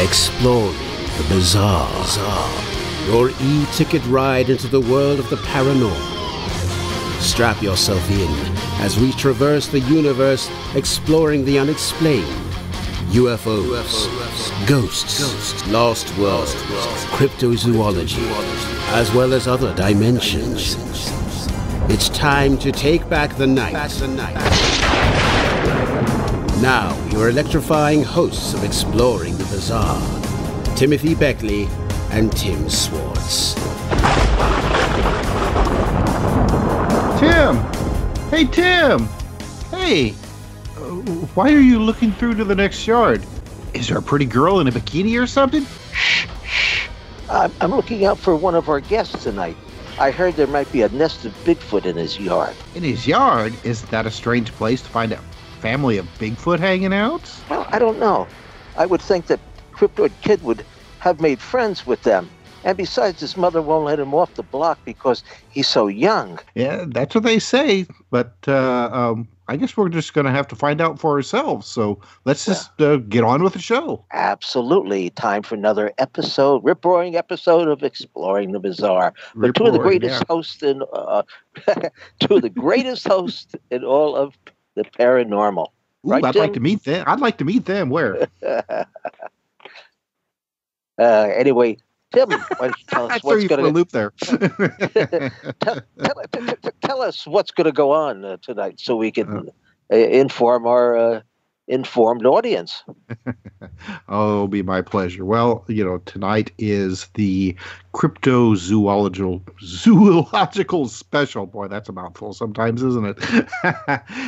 Exploring the bizarre. Your e-ticket ride into the world of the paranormal. Strap yourself in as we traverse the universe exploring the unexplained. UFOs, ghosts, lost worlds, cryptozoology, as well as other dimensions. It's time to take back the night. Now, your electrifying hosts of Exploring the Bizarre, Timothy Beckley and Tim Swartz. Tim! Hey, Tim! Hey! Why are you looking through to the next yard? Is there a pretty girl in a bikini or something? Shh. I'm looking out for one of our guests tonight. I heard there might be a nest of Bigfoot in his yard. In his yard? Isn't that a strange place to find a family of Bigfoot hanging out? Well, I don't know. I would think that Cryptoid Kid would have made friends with them. And besides, his mother won't let him off the block because he's so young. Yeah, that's what they say. But I guess we're just going to have to find out for ourselves. So let's just get on with the show. Absolutely. Time for another episode, rip-roaring episode of Exploring the Bizarre. But two of the greatest hosts in all of the paranormal. Ooh, Right, I'd Tim? like to meet them. I'd like to meet them. Where? Anyway, Tim, why don't you tell us what's going to loop there. tell us what's going to go on tonight, so we can inform our informed audience. Oh, it'll be my pleasure. Well, tonight is the Cryptozoological special. Boy, that's a mouthful sometimes, isn't it?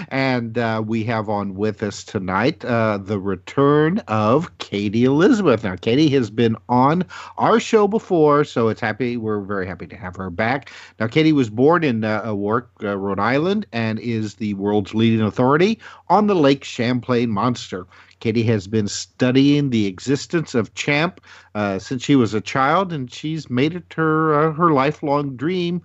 And we have on with us tonight the return of Katie Elizabeth. Now, Katie has been on our show before, so we're very happy to have her back. Now, Katie was born in Rhode Island, and is the world's leading authority on the Lake Champlain monster. Katie has been studying the existence of Champ since she was a child, and she's made it her lifelong dream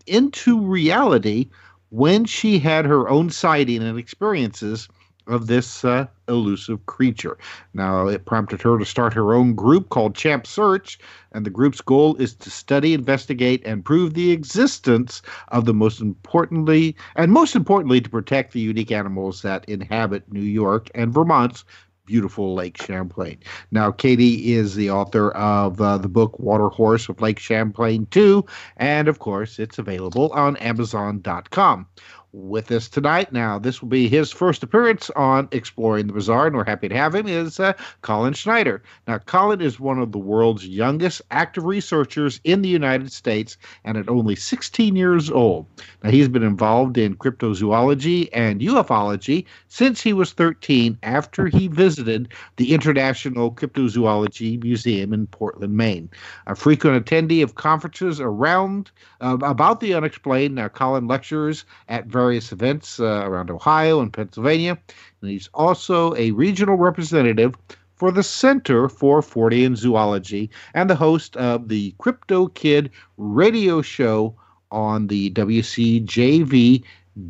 into reality when she had her own sighting and experiences of this elusive creature. Now, it prompted her to start her own group called Champ Search, and the group's goal is to study, investigate, and prove the existence of the most importantly to protect the unique animals that inhabit New York and Vermont's beautiful Lake Champlain. Now, Katie is the author of the book Water Horse of Lake Champlain 2, and of course, it's available on Amazon.com. With us tonight, now this will be his first appearance on Exploring the Bizarre, and we're happy to have him, is COLIN SCHNEIDER. Now, COLIN is one of the world's youngest active researchers in the United States, and at only 16 years old. Now, he's been involved in cryptozoology and ufology since he was 13, after he visited the International Cryptozoology Museum in Portland, Maine. A frequent attendee of conferences about the unexplained. Now, COLIN lectures at various events around Ohio and Pennsylvania, and he's also a regional representative for the Center for Fortean Zoology and the host of the Crypto Kid radio show on the WCJV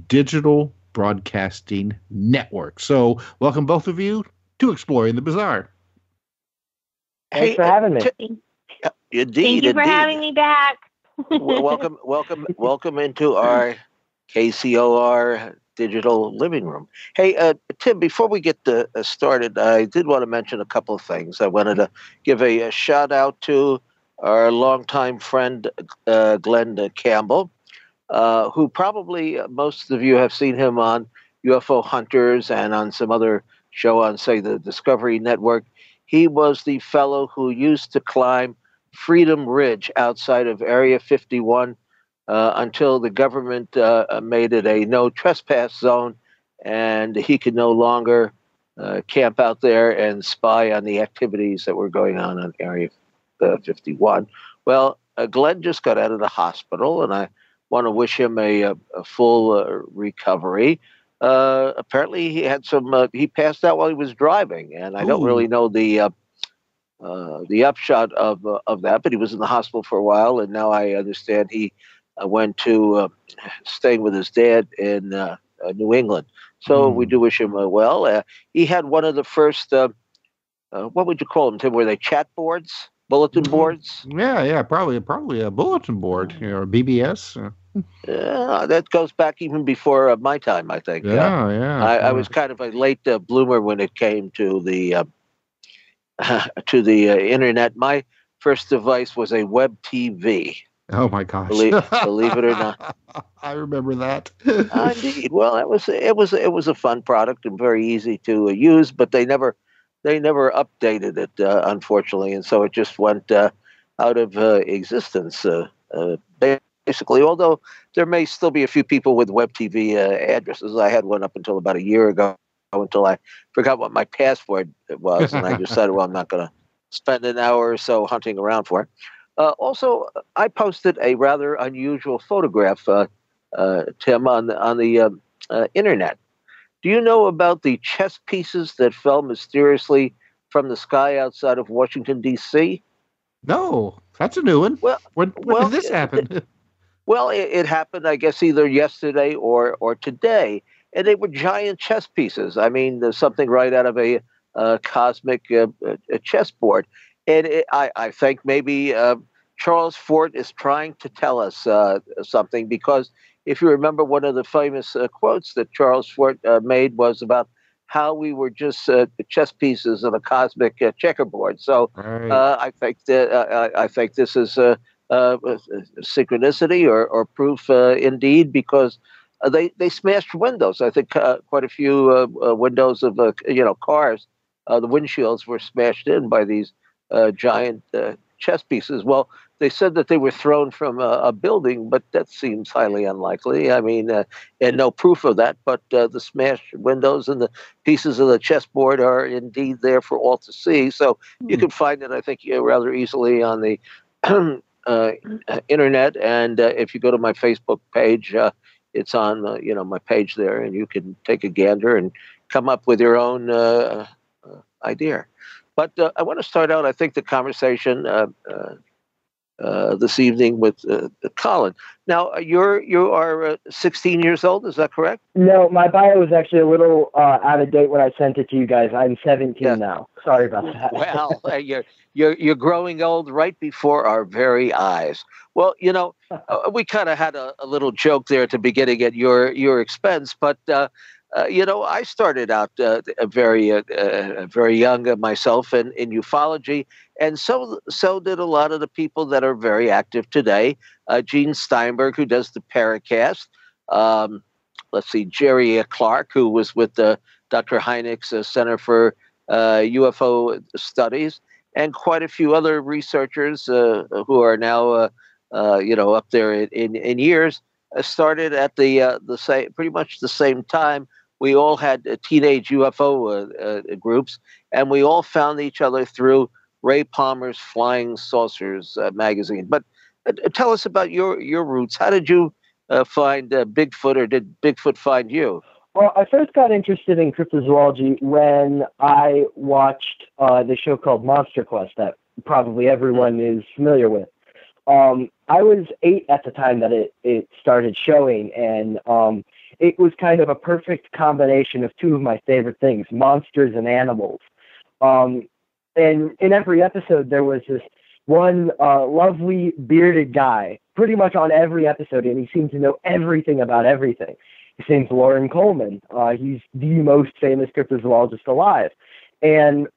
Digital Broadcasting Network. So, welcome both of you to Exploring the Bizarre. Thanks for having me. Indeed, Thank you for having me back. welcome into our KCOR digital living room. Hey, Tim, before we get started, I did want to mention a couple of things. I wanted to give a shout out to our longtime friend, Glenn Campbell, who probably most of you have seen him on UFO Hunters and on some other show on, say, the Discovery Network. He was the fellow who used to climb Freedom Ridge outside of Area 51 until the government made it a no trespass zone, and he could no longer camp out there and spy on the activities that were going on Area 51. Well, Glenn just got out of the hospital, and I want to wish him a full recovery. Apparently, he had he passed out while he was driving, and I don't really know the upshot of that, but he was in the hospital for a while, and now I understand he went to staying with his dad in New England. So we do wish him well. He had one of the first what would you call them, Tim? Were they chat boards, bulletin boards? Yeah, probably a bulletin board, BBS. That goes back even before my time, I think. I was kind of a late bloomer when it came to the internet. My first device was a web TV. Oh my gosh! Believe it or not, I remember that. Indeed. Well, it was a fun product and very easy to use, but they never updated it, unfortunately, and so it just went out of existence. Basically, although there may still be a few people with web TV addresses. I had one up until about a year ago, until I forgot what my password was, and I decided, well, I'm not going to spend an hour or so hunting around for it. Also, I posted a rather unusual photograph, Tim, on the internet. Do you know about the chess pieces that fell mysteriously from the sky outside of Washington, D.C.? No, that's a new one. Well, when did this happen? It happened, I guess, either yesterday or today, and they were giant chess pieces. I mean, there's something right out of a cosmic chessboard. And I think maybe Charles Fort is trying to tell us something, because if you remember, one of the famous quotes that Charles Fort made was about how we were just chess pieces of a cosmic checkerboard. So right. I think this is synchronicity or proof indeed, because they smashed windows. I think quite a few windows of cars, the windshields were smashed in by these giant chess pieces. Well, they said that they were thrown from a building, but that seems highly unlikely. I mean, and no proof of that, but the smashed windows and the pieces of the chessboard are indeed there for all to see. So you can find it, I think, rather easily on the internet. And if you go to my Facebook page, it's on my page there, and you can take a gander and come up with your own idea. But I want to start out, I think, the conversation this evening with Colin. Now, you are 16 years old, is that correct? No, my bio was actually a little out of date when I sent it to you guys. I'm 17 now. Sorry about that. Well, you're growing old right before our very eyes. Well, we kind of had a little joke there at the beginning at your expense, but I started out very young myself in ufology, and so did a lot of the people that are very active today. Gene Steinberg, who does the Paracast. Let's see, Jerry Clark, who was with Dr. Hynek's Center for UFO Studies, and quite a few other researchers who are now up there in years. Started at the same, pretty much the same time. We all had teenage UFO groups, and we all found each other through Ray Palmer's Flying Saucers magazine. But tell us about your roots. How did you find Bigfoot, or did Bigfoot find you? Well, I first got interested in cryptozoology when I watched the show called Monster Quest that probably everyone is familiar with. I was 8 at the time that it started showing, and it was kind of a perfect combination of two of my favorite things, monsters and animals. And in every episode, there was this one lovely bearded guy, pretty much on every episode, and he seemed to know everything about everything. His name's Loren Coleman. He's the most famous cryptozoologist alive. And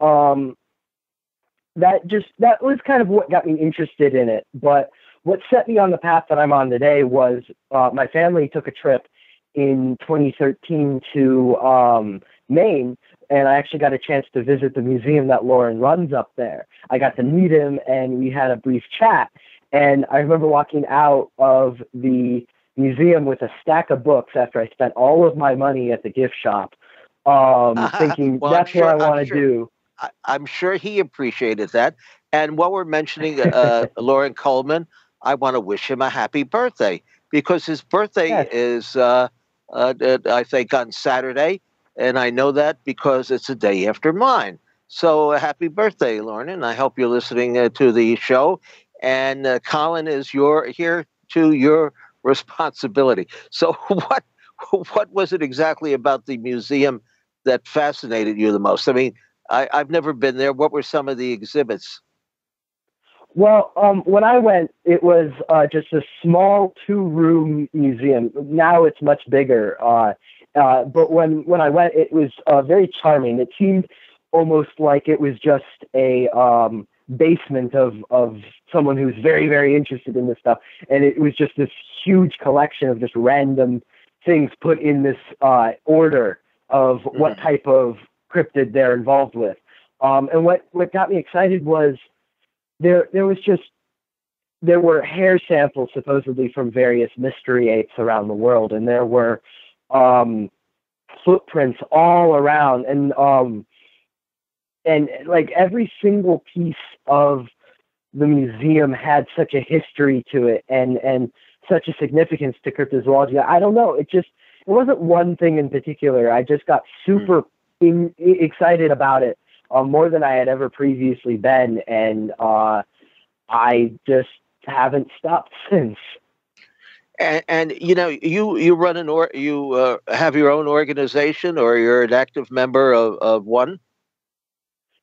that was kind of what got me interested in it. But what set me on the path that I'm on today was my family took a trip in 2013 to Maine, and I actually got a chance to visit the museum that Loren runs up there. I got to meet him, and we had a brief chat. And I remember walking out of the museum with a stack of books after I spent all of my money at the gift shop, thinking, well, that's what I want to do. I'm sure he appreciated that. And while we're mentioning Loren Coleman, I want to wish him a happy birthday, because his birthday is, I think, on Saturday. And I know that because it's a day after mine. So happy birthday, Loren. And I hope you're listening to the show. And Colin is here to your responsibility. So what was it exactly about the museum that fascinated you the most? I mean, I've never been there. What were some of the exhibits? Well, when I went, it was just a small 2-room museum. Now it's much bigger. But when I went, it was very charming. It seemed almost like it was just a basement of someone who's very, very interested in this stuff. And it was just this huge collection of just random things put in this order of what type of cryptid they're involved with. And what got me excited was there were hair samples supposedly from various mystery apes around the world, and there were footprints all around, and like every single piece of the museum had such a history to it and such a significance to cryptozoology. I don't know, it wasn't one thing in particular. I just got super excited about it, more than I had ever previously been, and I just haven't stopped since. And you know, you run you have your own organization, or you're an active member of one?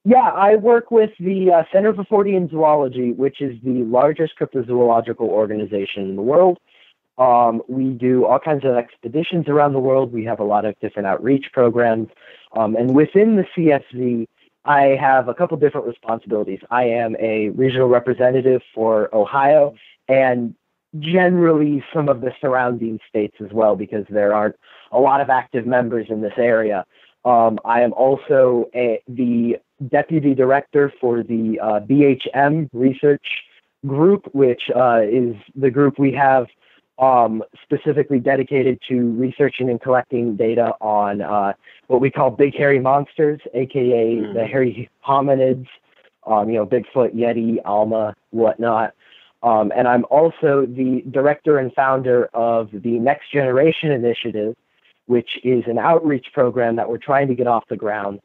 Yeah, I work with the Center for Fortean Zoology, which is the largest cryptozoological organization in the world. We do all kinds of expeditions around the world. We have a lot of different outreach programs. And within the CFZ, I have a couple different responsibilities. I am a regional representative for Ohio and generally some of the surrounding states as well, because there aren't a lot of active members in this area. I am also the deputy director for the BHM research group, which is the group we have specifically dedicated to researching and collecting data on what we call big hairy monsters, aka the hairy hominids, Bigfoot, Yeti, Alma, whatnot. And I'm also the director and founder of the Next Generation Initiative, which is an outreach program that we're trying to get off the ground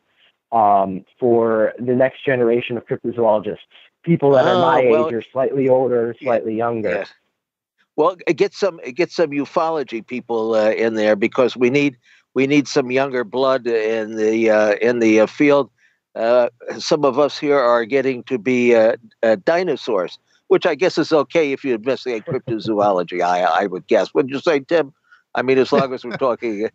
for the next generation of cryptozoologists, people that are my age or slightly older, slightly younger. Yeah. Well, get some ufology people in there, because we need some younger blood in the field. Some of us here are getting to be dinosaurs, which I guess is okay if you investigate cryptozoology. I would guess. Wouldn't you say, Tim? I mean, as long as we're talking.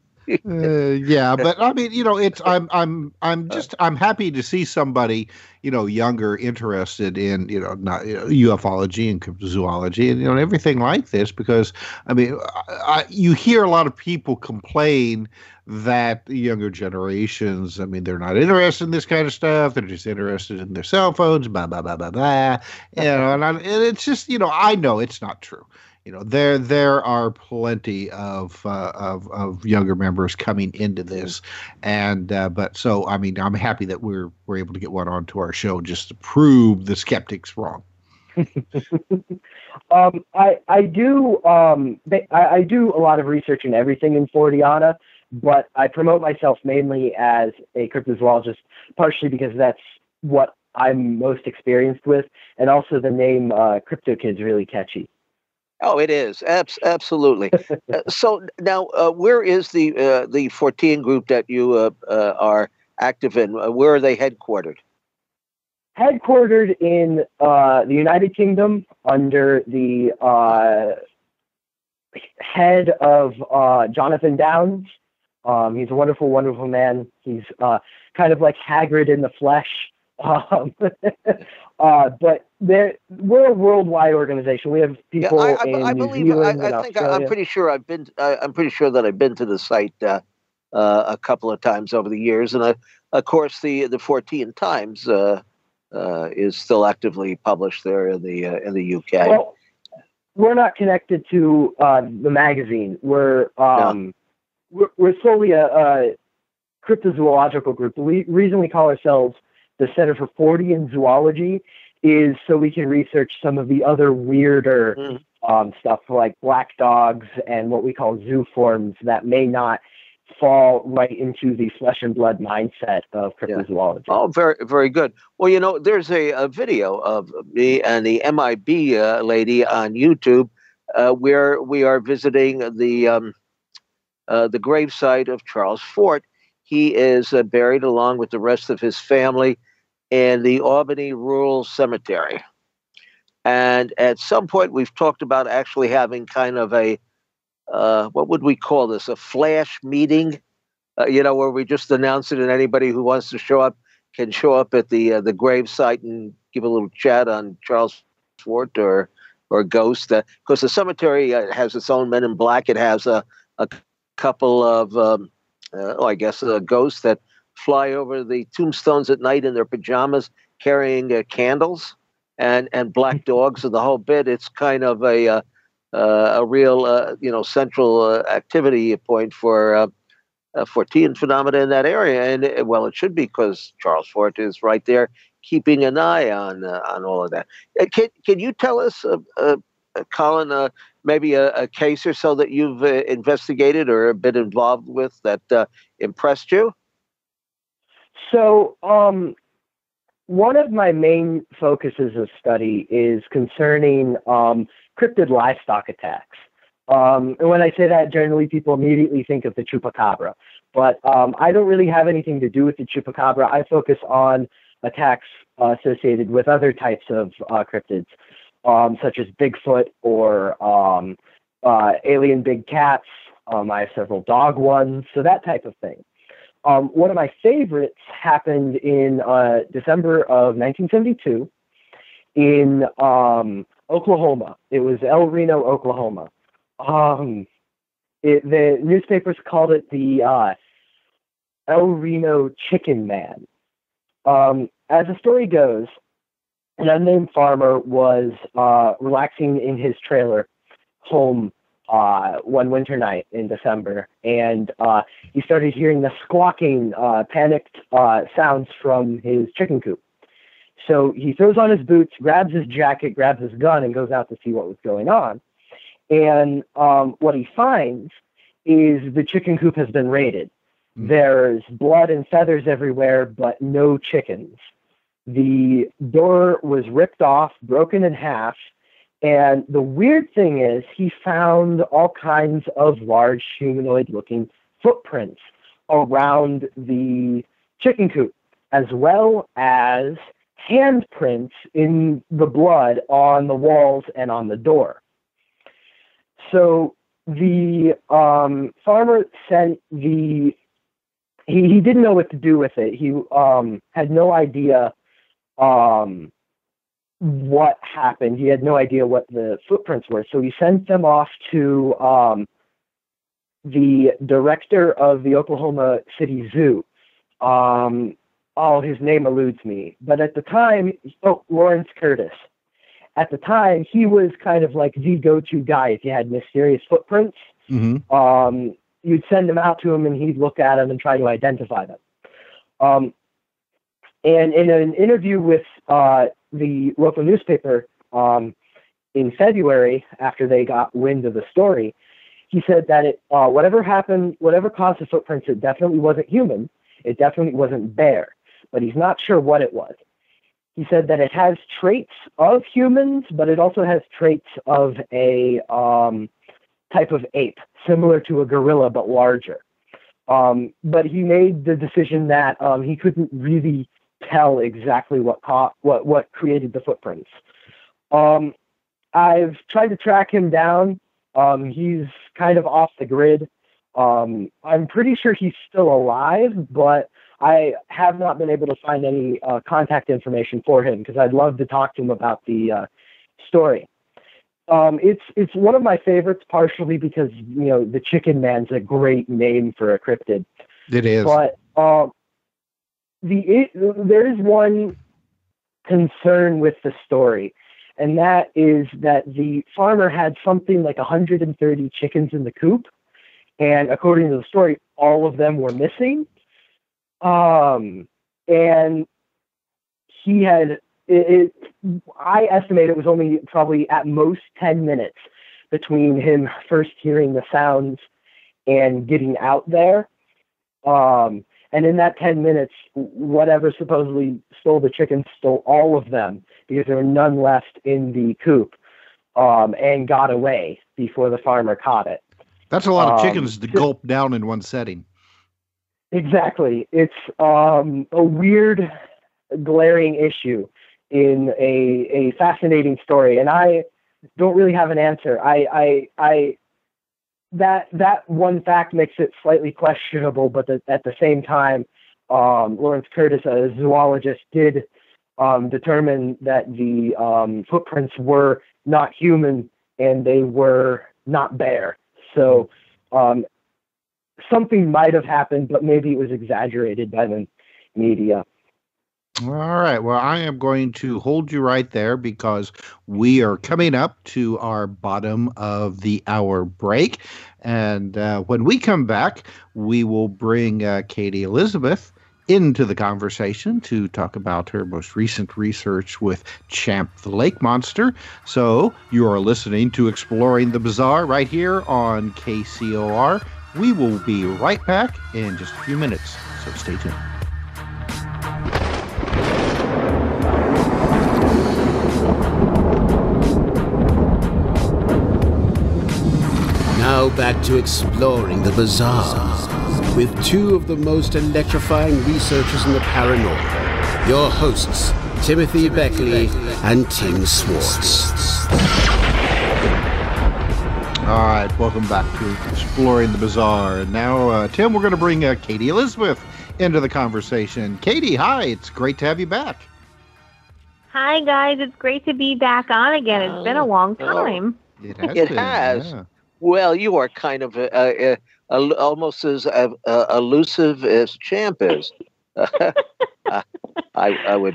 Yeah, but I mean, it's I'm happy to see somebody, younger interested in, not ufology and cryptozoology and everything like this, because I mean, you hear a lot of people complain that the younger generations, I mean, they're not interested in this kind of stuff. They're just interested in their cell phones, blah blah blah blah blah. And it's just, I know it's not true. There are plenty of younger members coming into this, but so I mean, I'm happy that we're able to get one onto our show just to prove the skeptics wrong. I do a lot of research in everything in Forteana, but I promote myself mainly as a cryptozoologist, partially because that's what I'm most experienced with, and also the name Crypto Kid's really catchy. Oh, it is. Absolutely. So now, where is the Fortean group that you are active in? Where are they headquartered? Headquartered in the United Kingdom under the head of Jonathan Downes. He's a wonderful, wonderful man. He's kind of like Hagrid in the flesh. But we're a worldwide organization. We have people in New Zealand, in Australia. I'm pretty sure I've been. I'm pretty sure that I've been to the site a couple of times over the years, and of course the Fortean Times is still actively published there in the UK. Well, we're not connected to the magazine. We're solely a cryptozoological group. The reason we call ourselves the Center for Fortean Zoology is so we can research some of the other weirder stuff, like black dogs and what we call zoo forms that may not fall right into the flesh and blood mindset of cryptozoology. Yeah. Oh, very, very good. Well, there's a video of me and the MIB lady on YouTube where we are visiting the gravesite of Charles Fort. he is buried along with the rest of his family in the Albany Rural Cemetery. And at some point, we've talked about actually having kind of a, what would we call this, a flash meeting, where we just announce it and anybody who wants to show up can show up at the grave site and give a little chat on Charles Fort or Ghost. Because the cemetery has its own Men in Black. It has a couple of, ghosts that fly over the tombstones at night in their pajamas carrying candles and black dogs and the whole bit. It's kind of a real, central activity point for Fortean phenomena in that area. And, it should be, because Charles Fort is right there keeping an eye on all of that. Can you tell us, Colin, maybe a case or so that you've investigated or been involved with that impressed you? So, one of my main focuses of study is concerning cryptid livestock attacks. And when I say that, generally people immediately think of the Chupacabra. But I don't really have anything to do with the Chupacabra. I focus on attacks associated with other types of cryptids, such as Bigfoot or alien big cats. I have several dog ones, so that type of thing. One of my favorites happened in December of 1972 in Oklahoma. It was Reno, Oklahoma. The newspapers called it the Reno Chicken Man. As the story goes, an unnamed farmer was relaxing in his trailer home one winter night in December, and he started hearing the squawking, panicked sounds from his chicken coop. So he throws on his boots, grabs his jacket, grabs his gun, and goes out to see what was going on. And what he finds is the chicken coop has been raided. There's blood and feathers everywhere, but no chickens. The door was ripped off, broken in half, and the weird thing is he found all kinds of large humanoid-looking footprints around the chicken coop, as well as handprints in the blood on the walls and on the door. So the farmer sent the... He didn't know what to do with it. He had no idea what happened. He had no idea what the footprints were. So he sent them off to the director of the Oklahoma City Zoo. His name eludes me. But at the time, Lawrence Curtis. At the time, he was kind of like the go-to guy if you had mysterious footprints. Mm-hmm. You'd send them out to him, and he'd look at them and try to identify them. And in an interview with the local newspaper in February, after they got wind of the story, he said that whatever happened, whatever caused the footprints, it definitely wasn't human. It definitely wasn't bear, but he's not sure what it was. He said that it has traits of humans, but it also has traits of a type of ape, similar to a gorilla, but larger. But he made the decision that he couldn't really tell exactly what created the footprints. I've tried to track him down. He's kind of off the grid. I'm pretty sure he's still alive, but I have not been able to find any contact information for him, because I'd love to talk to him about the story. It's one of my favorites, partially because the Chicken Man's a great name for a cryptid. It is. But there is one concern with the story, and that is that the farmer had something like 130 chickens in the coop, and according to the story, all of them were missing. And he had I estimate it was only probably at most 10 minutes between him first hearing the sounds and getting out there. And in that 10 minutes, whatever supposedly stole the chickens stole all of them, because there were none left in the coop, and got away before the farmer caught it. That's a lot of chickens to gulp down in one setting. Exactly. It's a weird, glaring issue in a fascinating story, and I don't really have an answer. That one fact makes it slightly questionable, but at the same time, Lawrence Curtis, a zoologist, did determine that the footprints were not human and they were not bear. So something might have happened, but maybe it was exaggerated by the media. All right. Well, I am going to hold you right there because we are coming up to our bottom of the hour break. And when we come back, we will bring Katie Elizabeth into the conversation to talk about her most recent research with Champ the Lake Monster. So you are listening to Exploring the Bizarre right here on KCOR. We will be right back in just a few minutes, so stay tuned. Now back to Exploring the Bizarre with two of the most electrifying researchers in the paranormal. Your hosts, Timothy Beckley and Tim Swartz. All right, welcome back to Exploring the Bizarre. And now, Tim, we're going to bring Katie Elizabeth into the conversation. Katie, hi, it's great to have you back. Hi, guys. It's great to be back on again. It's been a long time. It has. Yeah. Well, you are kind of almost as elusive as Champ is. It's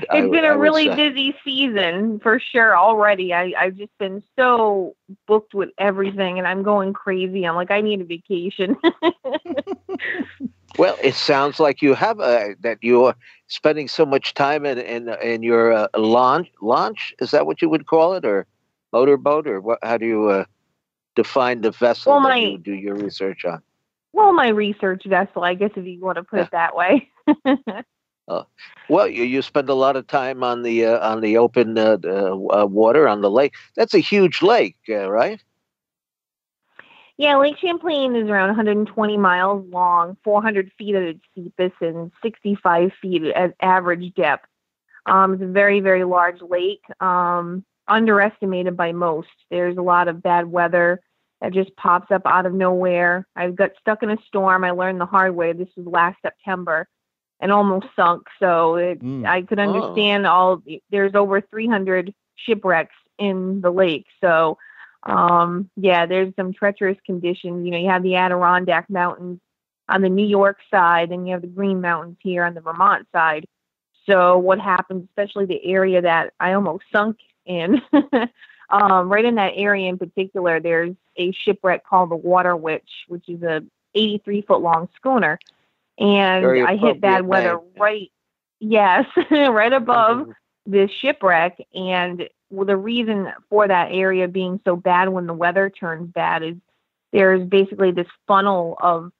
been a really busy season for sure already. I've just been so booked with everything, and I'm going crazy. I'm like, I need a vacation. Well, it sounds like you have that you are spending so much time in your launch. Is that what you would call it, or motorboat, or what? How do you define the vessel that you do your research on? Well, my research vessel, I guess, if you want to put it that way. Well, you spend a lot of time on the open water on the lake. That's a huge lake, right? Yeah, Lake Champlain is around 120 miles long, 400 feet at its deepest, and 65 feet at average depth. It's a very, very large lake, underestimated by most. There's a lot of bad weather that just pops up out of nowhere. I got stuck in a storm. I learned the hard way. This was last September, and almost sunk. So I could understand there's over 300 shipwrecks in the lake. So, there's some treacherous conditions. You know, you have the Adirondack Mountains on the New York side, and you have the Green Mountains here on the Vermont side. So what happens, especially the area that I almost sunk in, right in that area in particular, there's a shipwreck called the Water Witch, which is a 83-foot long schooner. And I hit bad weather right above this shipwreck. And the reason for that area being so bad when the weather turns bad is there's basically this funnel of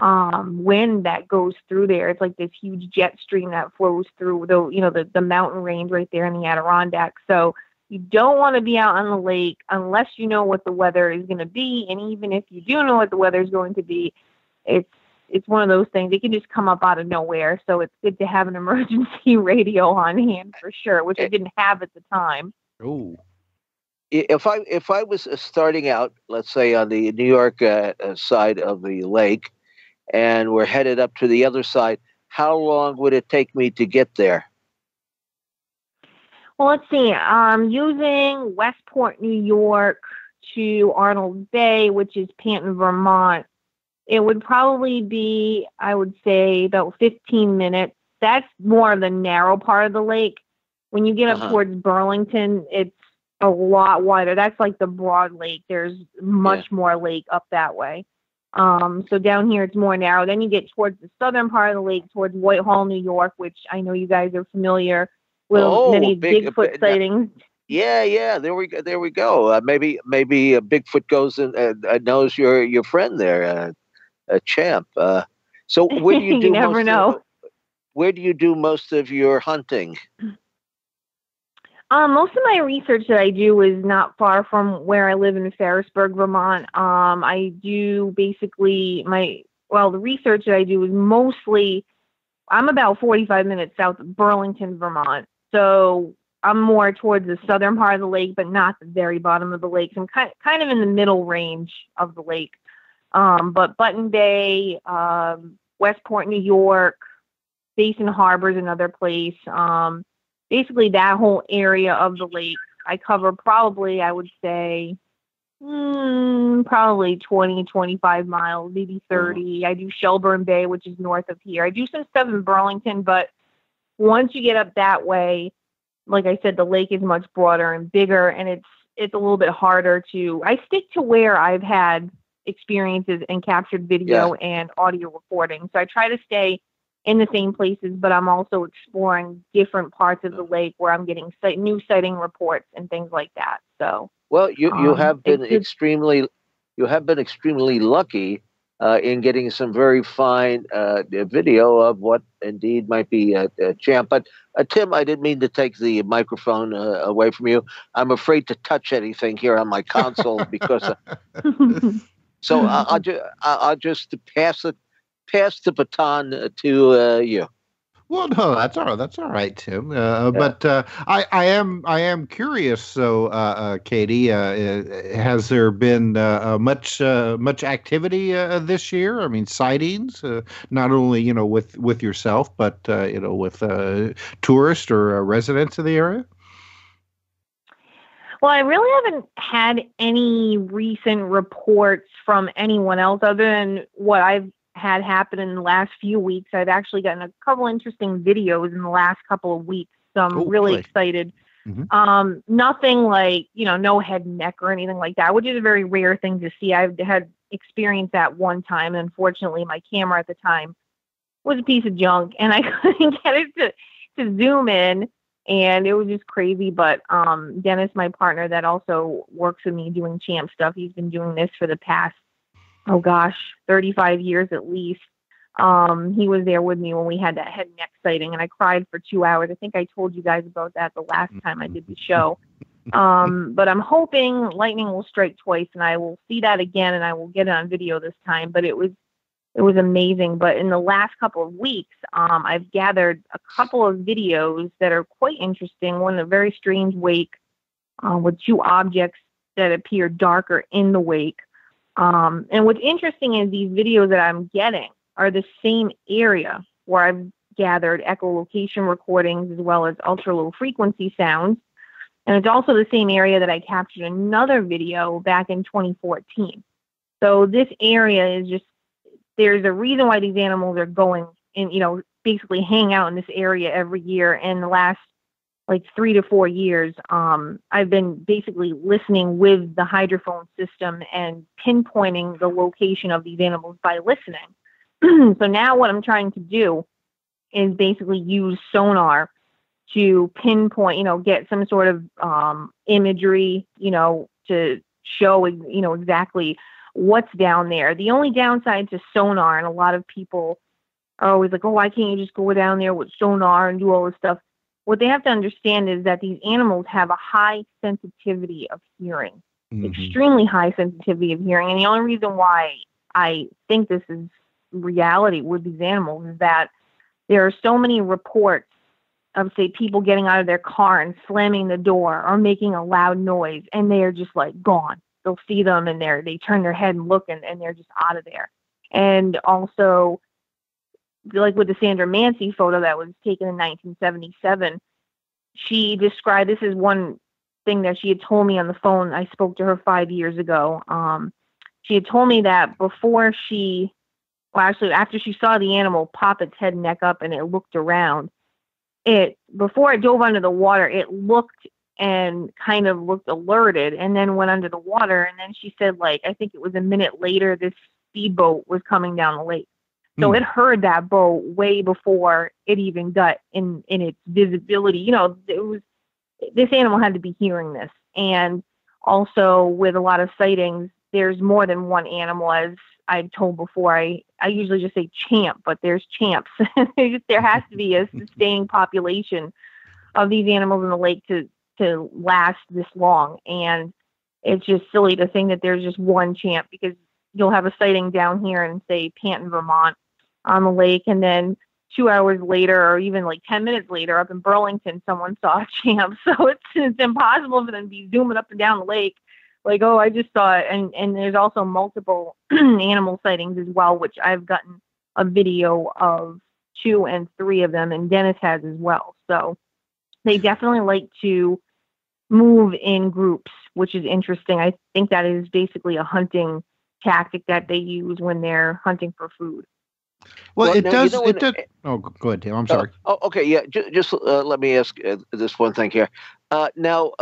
wind that goes through there. It's like this huge jet stream that flows through the mountain range right there in the Adirondack. So you don't want to be out on the lake unless you know what the weather is going to be. And even if you do know what the weather is going to be, it's one of those things. It can just come up out of nowhere. So it's good to have an emergency radio on hand for sure, which I didn't have at the time. Oh, if I was starting out, let's say on the New York side of the lake, and we're headed up to the other side, how long would it take me to get there? Well, let's see. Using Westport, New York to Arnold Bay, which is Panton, Vermont, it would probably be, I would say, about 15 minutes. That's more of the narrow part of the lake. When you get up towards Burlington, it's a lot wider. That's like the broad lake. There's much more lake up that way. So down here, it's more narrow. Then you get towards the southern part of the lake, towards Whitehall, New York, which I know you guys are familiar with many Bigfoot sightings. Yeah. There we go. Maybe Bigfoot goes and knows your friend there, Champ. So where do you do? You never know. Where do you do most of your hunting? Most of my research that I do is not far from where I live in Ferrisburg, Vermont. I do basically well, the research that I do is mostly, I'm about 45 minutes south of Burlington, Vermont. So I'm more towards the southern part of the lake, but not the very bottom of the lake. So I'm kind of in the middle range of the lake. But Button Bay, Westport, New York, Basin Harbor is another place. Basically that whole area of the lake I cover probably, I would say, probably 20, 25 miles, maybe 30. I do Shelburne Bay, which is north of here. I do some stuff in Burlington, but once you get up that way, like I said, the lake is much broader and bigger, and it's a little bit harder to, I stick to where I've had experiences and captured video and audio recording. So I try to stay in the same places, but I'm also exploring different parts of the lake where I'm getting new sighting reports and things like that. So, well, you have been extremely lucky in getting some very fine video of what indeed might be a champ. But Tim, I didn't mean to take the microphone away from you. I'm afraid to touch anything here on my console because. So I'll just pass the baton to you. Well, no, that's all right. That's all right, Tim. But I am curious. So, Katie, has there been much activity this year? I mean, sightings, not only with yourself, but with tourists or residents of the area. Well, I really haven't had any recent reports from anyone else other than what I've had happen in the last few weeks. I've actually gotten a couple interesting videos in the last couple of weeks, so I'm really excited. Mm-hmm. Nothing like, no head and neck or anything like that, which is a very rare thing to see. I've had experience that one time, and unfortunately my camera at the time was a piece of junk, and I couldn't get it to zoom in. And it was just crazy. But Dennis, my partner that also works with me doing champ stuff, he's been doing this for the past, 35 years at least. He was there with me when we had that head and neck sighting, and I cried for 2 hours. I think I told you guys about that the last time I did the show. But I'm hoping lightning will strike twice, and I will see that again, and I will get it on video this time. But it was amazing. But in the last couple of weeks, I've gathered a couple of videos that are quite interesting. One, a very strange wake with two objects that appear darker in the wake. And what's interesting is these videos that I'm getting are the same area where I've gathered echolocation recordings as well as ultra low frequency sounds. And it's also the same area that I captured another video back in 2014. So this area is just, there's a reason why these animals are going and, basically hang out in this area every year. And the last 3 to 4 years, I've been basically listening with the hydrophone system and pinpointing the location of these animals by listening. So now what I'm trying to do is basically use sonar to pinpoint, get some sort of imagery, to show, exactly what's down there. The only downside to sonar, and a lot of people are always like, oh, why can't you just go down there with sonar and do all this stuff? What they have to understand is that these animals have a high sensitivity of hearing, extremely high sensitivity of hearing. And the only reason why I think this is reality with these animals is that there are so many reports of, say, people getting out of their car and slamming the door or making a loud noise, and they are just gone. They'll see them and they turn their head and look and they're just out of there. And also, like with the Sandra Mancy photo that was taken in 1977, she described, this is one thing that she had told me on the phone. I spoke to her 5 years ago. She had told me that after she saw the animal pop its head and neck up and it looked around, before it dove under the water, it looked and kind of looked alerted and then went under the water. And then she said, I think it was a minute later, this speedboat was coming down the lake. So it heard that boat way before it even got in its visibility. This animal had to be hearing this. And also with a lot of sightings, there's more than one animal. As I've told before, I usually just say champ, but there's champs. There has to be a sustained population of these animals in the lake to last this long. And it's just silly to think that there's just one champ, because you'll have a sighting down here in, say, Panton, Vermont on the lake, and then 2 hours later, or even like 10 minutes later, up in Burlington, someone saw a champ. So it's impossible for them to be zooming up and down the lake. Like, oh, I just saw it. And there's also multiple animal sightings as well, which I've gotten a video of 2 and 3 of them, and Dennis has as well. So they definitely like to move in groups, which is interesting. I think that is basically a hunting tactic that they use when they're hunting for food. Well, it does. Oh, go ahead, Tim. I'm sorry. Okay. Yeah. Just let me ask this one thing here. Now,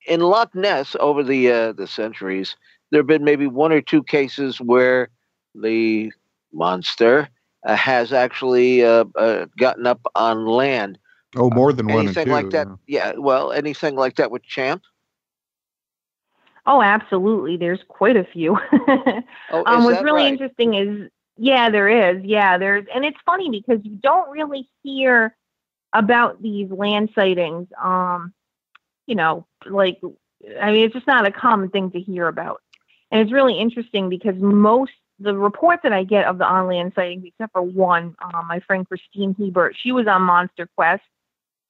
in Loch Ness, over the centuries, there have been maybe 1 or 2 cases where the monster has actually gotten up on land. Oh, more than 1 or 2. Anything like that? Yeah. Well, anything like that with Champ? Oh, absolutely. There's quite a few. What's really interesting is, yeah, there is. Yeah, and it's funny because you don't really hear about these land sightings. It's just not a common thing to hear about. And it's really interesting because the reports that I get of the on-land sightings, except for one, my friend Christine Hebert, she was on Monster Quest,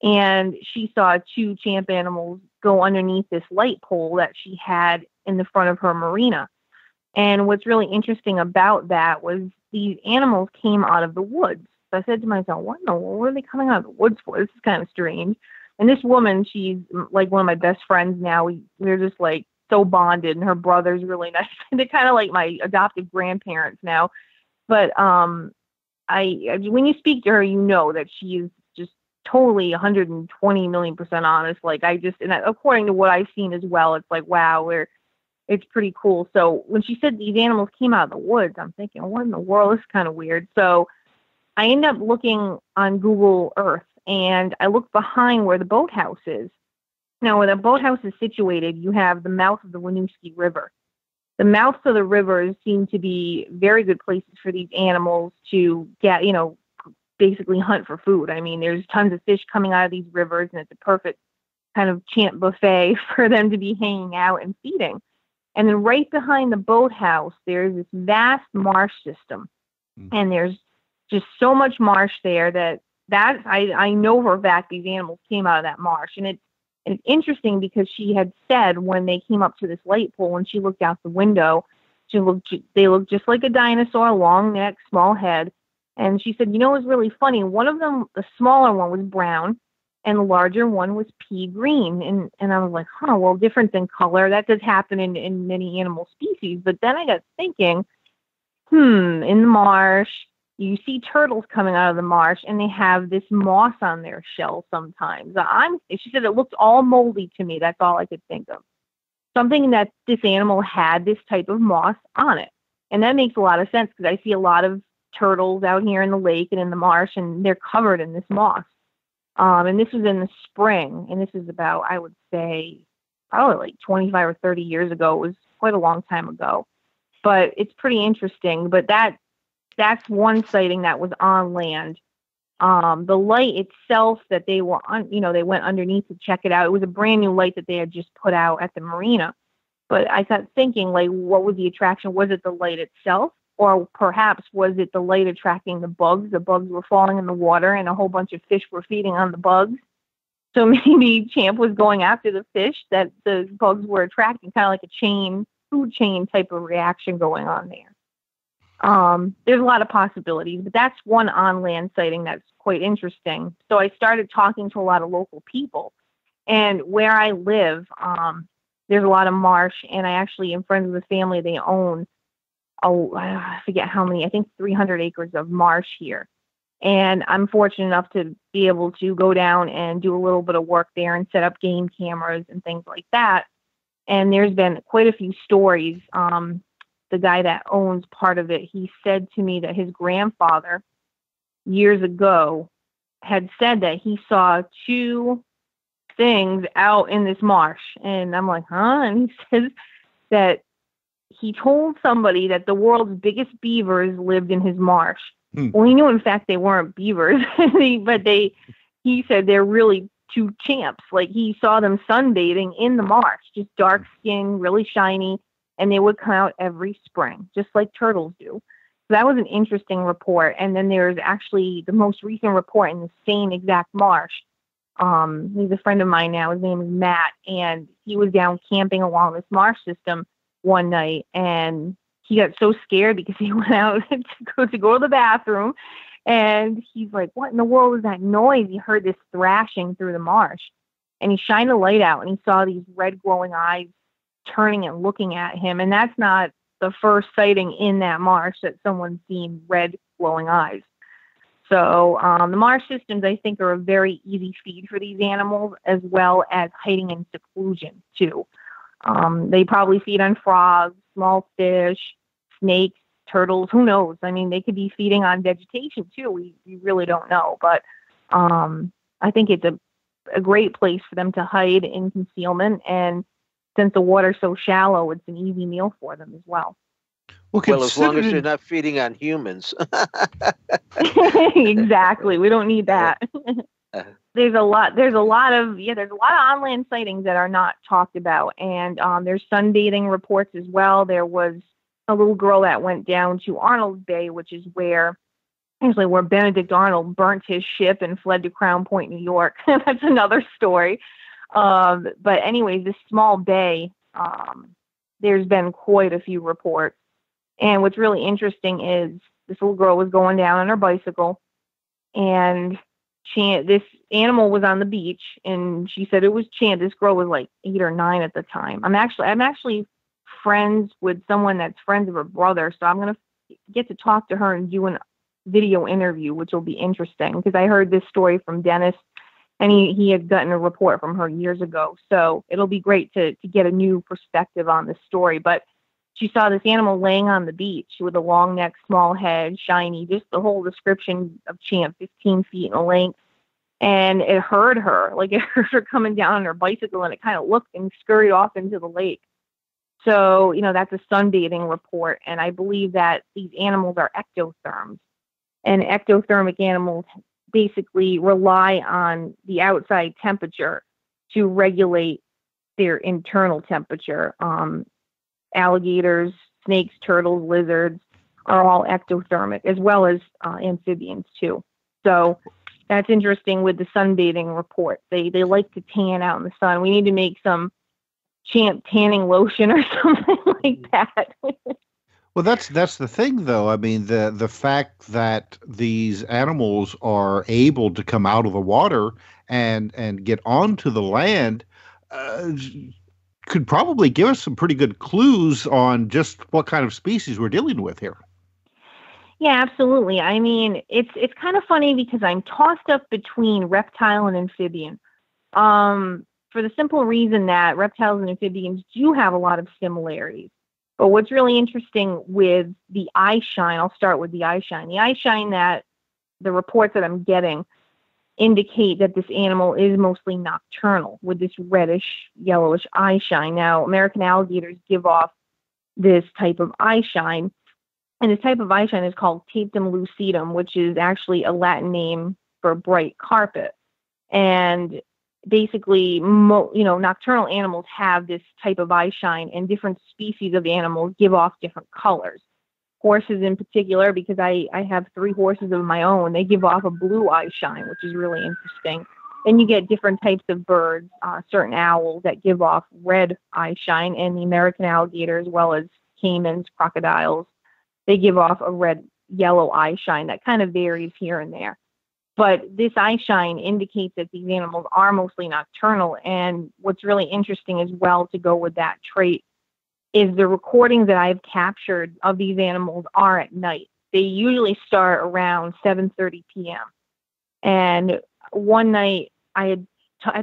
and she saw 2 champ animals go underneath this light pole that she had in the front of her marina. And what's really interesting about that was these animals came out of the woods. So I said to myself, what are they coming out of the woods for? This is kind of strange. And this woman, she's like one of my best friends now. We're just like so bonded, and her brother's really nice. They're kind of like my adoptive grandparents now. But when you speak to her, you know that she is just totally 120 million% honest. Like and according to what I've seen as well, it's like, wow, it's pretty cool. So when she said these animals came out of the woods, I'm thinking, what in the world? This is kind of weird. So I end up looking on Google Earth, and I look behind where the boathouse is. Now, where the boathouse is situated, you have the mouth of the Winooski River. The mouths of the rivers seem to be very good places for these animals to get, basically hunt for food. I mean, there's tons of fish coming out of these rivers, and it's a perfect kind of champ buffet for them to be hanging out and feeding. And then right behind the boathouse, there's this vast marsh system. And there's just so much marsh there that I know for a fact these animals came out of that marsh. And it's interesting because she had said when they came up to this light pole and she looked out the window, they looked just like a dinosaur, long neck, small head. And she said, it was really funny. One of them, the smaller one, was brown, and the larger one was pea green. And I was like, well, difference in color. That does happen in many animal species. But then I got thinking, in the marsh, you see turtles coming out of the marsh, and they have this moss on their shell sometimes. She said it looked all moldy to me. That's all I could think of. Something that this animal had this type of moss on it. And that makes a lot of sense because I see a lot of turtles out here in the lake and in the marsh, and they're covered in this moss. And this was in the spring, and this is about, I would say, probably like 25 or 30 years ago. It was quite a long time ago. But it's pretty interesting. But that's one sighting that was on land. The light itself that they were on, they went underneath to check it out. It was a brand new light that they had just put out at the marina. But I got thinking, like, what was the attraction? Was it the light itself? Or perhaps was it the light attracting the bugs? The bugs were falling in the water, and a whole bunch of fish were feeding on the bugs. So maybe Champ was going after the fish that the bugs were attracting, kind of like a food chain type of reaction going on there. There's a lot of possibilities, but that's one on-land sighting that's quite interesting. So I started talking to a lot of local people, and where I live, there's a lot of marsh, and I actually am friends with a family. They own, I forget how many, I think 300 acres of marsh here. And I'm fortunate enough to be able to go down and do a little bit of work there and set up game cameras and things like that. And there's been quite a few stories. The guy that owns part of it, he said to me that his grandfather years ago had said that he saw 2 things out in this marsh. And I'm like, huh? And he says that he told somebody that the world's biggest beavers lived in his marsh. Well, he knew, in fact, they weren't beavers, but he said they're really 2 champs. Like, he saw them sunbathing in the marsh, just dark skin, really shiny. and they would come out every spring, just like turtles do. So that was an interesting report. And then there's actually the most recent report in the same exact marsh. He's a friend of mine now. His name is Matt, and he was down camping along this marsh system one night, and he got so scared because he went out to go to the bathroom, and he's like, "What in the world was that noise?" He heard this thrashing through the marsh, and he shined a light out, and he saw these red glowing eyes turning and looking at him. And that's not the first sighting in that marsh that someone's seen red glowing eyes. So the marsh systems, I think, are a very easy feed for these animals, as well as hiding in seclusion, too. They probably feed on frogs, small fish, snakes, turtles, who knows? I mean, they could be feeding on vegetation, too. We really don't know. But I think it's a great place for them to hide in concealment. And since the water's so shallow, it's an easy meal for them as well. Well, as long as you're not feeding on humans. Exactly. We don't need that. There's a lot of on-land sightings that are not talked about. And there's sunbathing reports as well. There was a little girl that went down to Arnold Bay, which is where Benedict Arnold burnt his ship and fled to Crown Point, New York. That's another story. But anyways, this small bay, there's been quite a few reports. And what's really interesting is this little girl was going down on her bicycle, and this animal was on the beach, and she said it was Chant. This girl was like 8 or 9 at the time. I'm actually friends with someone that's friends of her brother, so I'm gonna get to talk to her and do a video interview, which will be interesting because I heard this story from Dennis, and he had gotten a report from her years ago. So it'll be great to get a new perspective on this story. But she saw this animal laying on the beach with a long neck, small head, shiny, just the whole description of Champ, 15 feet in length. And it heard her, like it heard her coming down on her bicycle, and it kind of looked and scurried off into the lake. So, that's a sunbathing report. And I believe that these animals are ectotherms. And ectothermic animals basically rely on the outside temperature to regulate their internal temperature. Alligators, snakes, turtles, lizards are all ectothermic, as well as amphibians too. So that's interesting with the sunbathing report. They like to tan out in the sun. We need to make some Champ tanning lotion or something like that. Well, that's the thing, though. I mean, the fact that these animals are able to come out of the water and get onto the land could probably give us some pretty good clues on just what kind of species we're dealing with here. Yeah, absolutely. I mean, it's kind of funny because I'm tossed up between reptile and amphibian. For the simple reason that reptiles and amphibians do have a lot of similarities. But what's really interesting with the eye shine, I'll start with the eye shine. The eye shine that the reports that I'm getting indicate that this animal is mostly nocturnal with this reddish, yellowish eye shine. Now, American alligators give off this type of eye shine, and this type of eye shine is called tapetum lucidum, which is actually a Latin name for bright carpet. And basically, nocturnal animals have this type of eye shine, and different species of animals give off different colors. Horses in particular, because I have 3 horses of my own, they give off a blue eye shine, which is really interesting. Then you get different types of birds, certain owls that give off red eye shine, and the American alligator, as well as caimans, crocodiles, they give off a red-yellow eye shine that kind of varies here and there. But this eye shine indicates that these animals are mostly nocturnal. And what's really interesting as well to go with that trait is the recordings that I've captured of these animals are at night. They usually start around 7:30 p.m. And one night I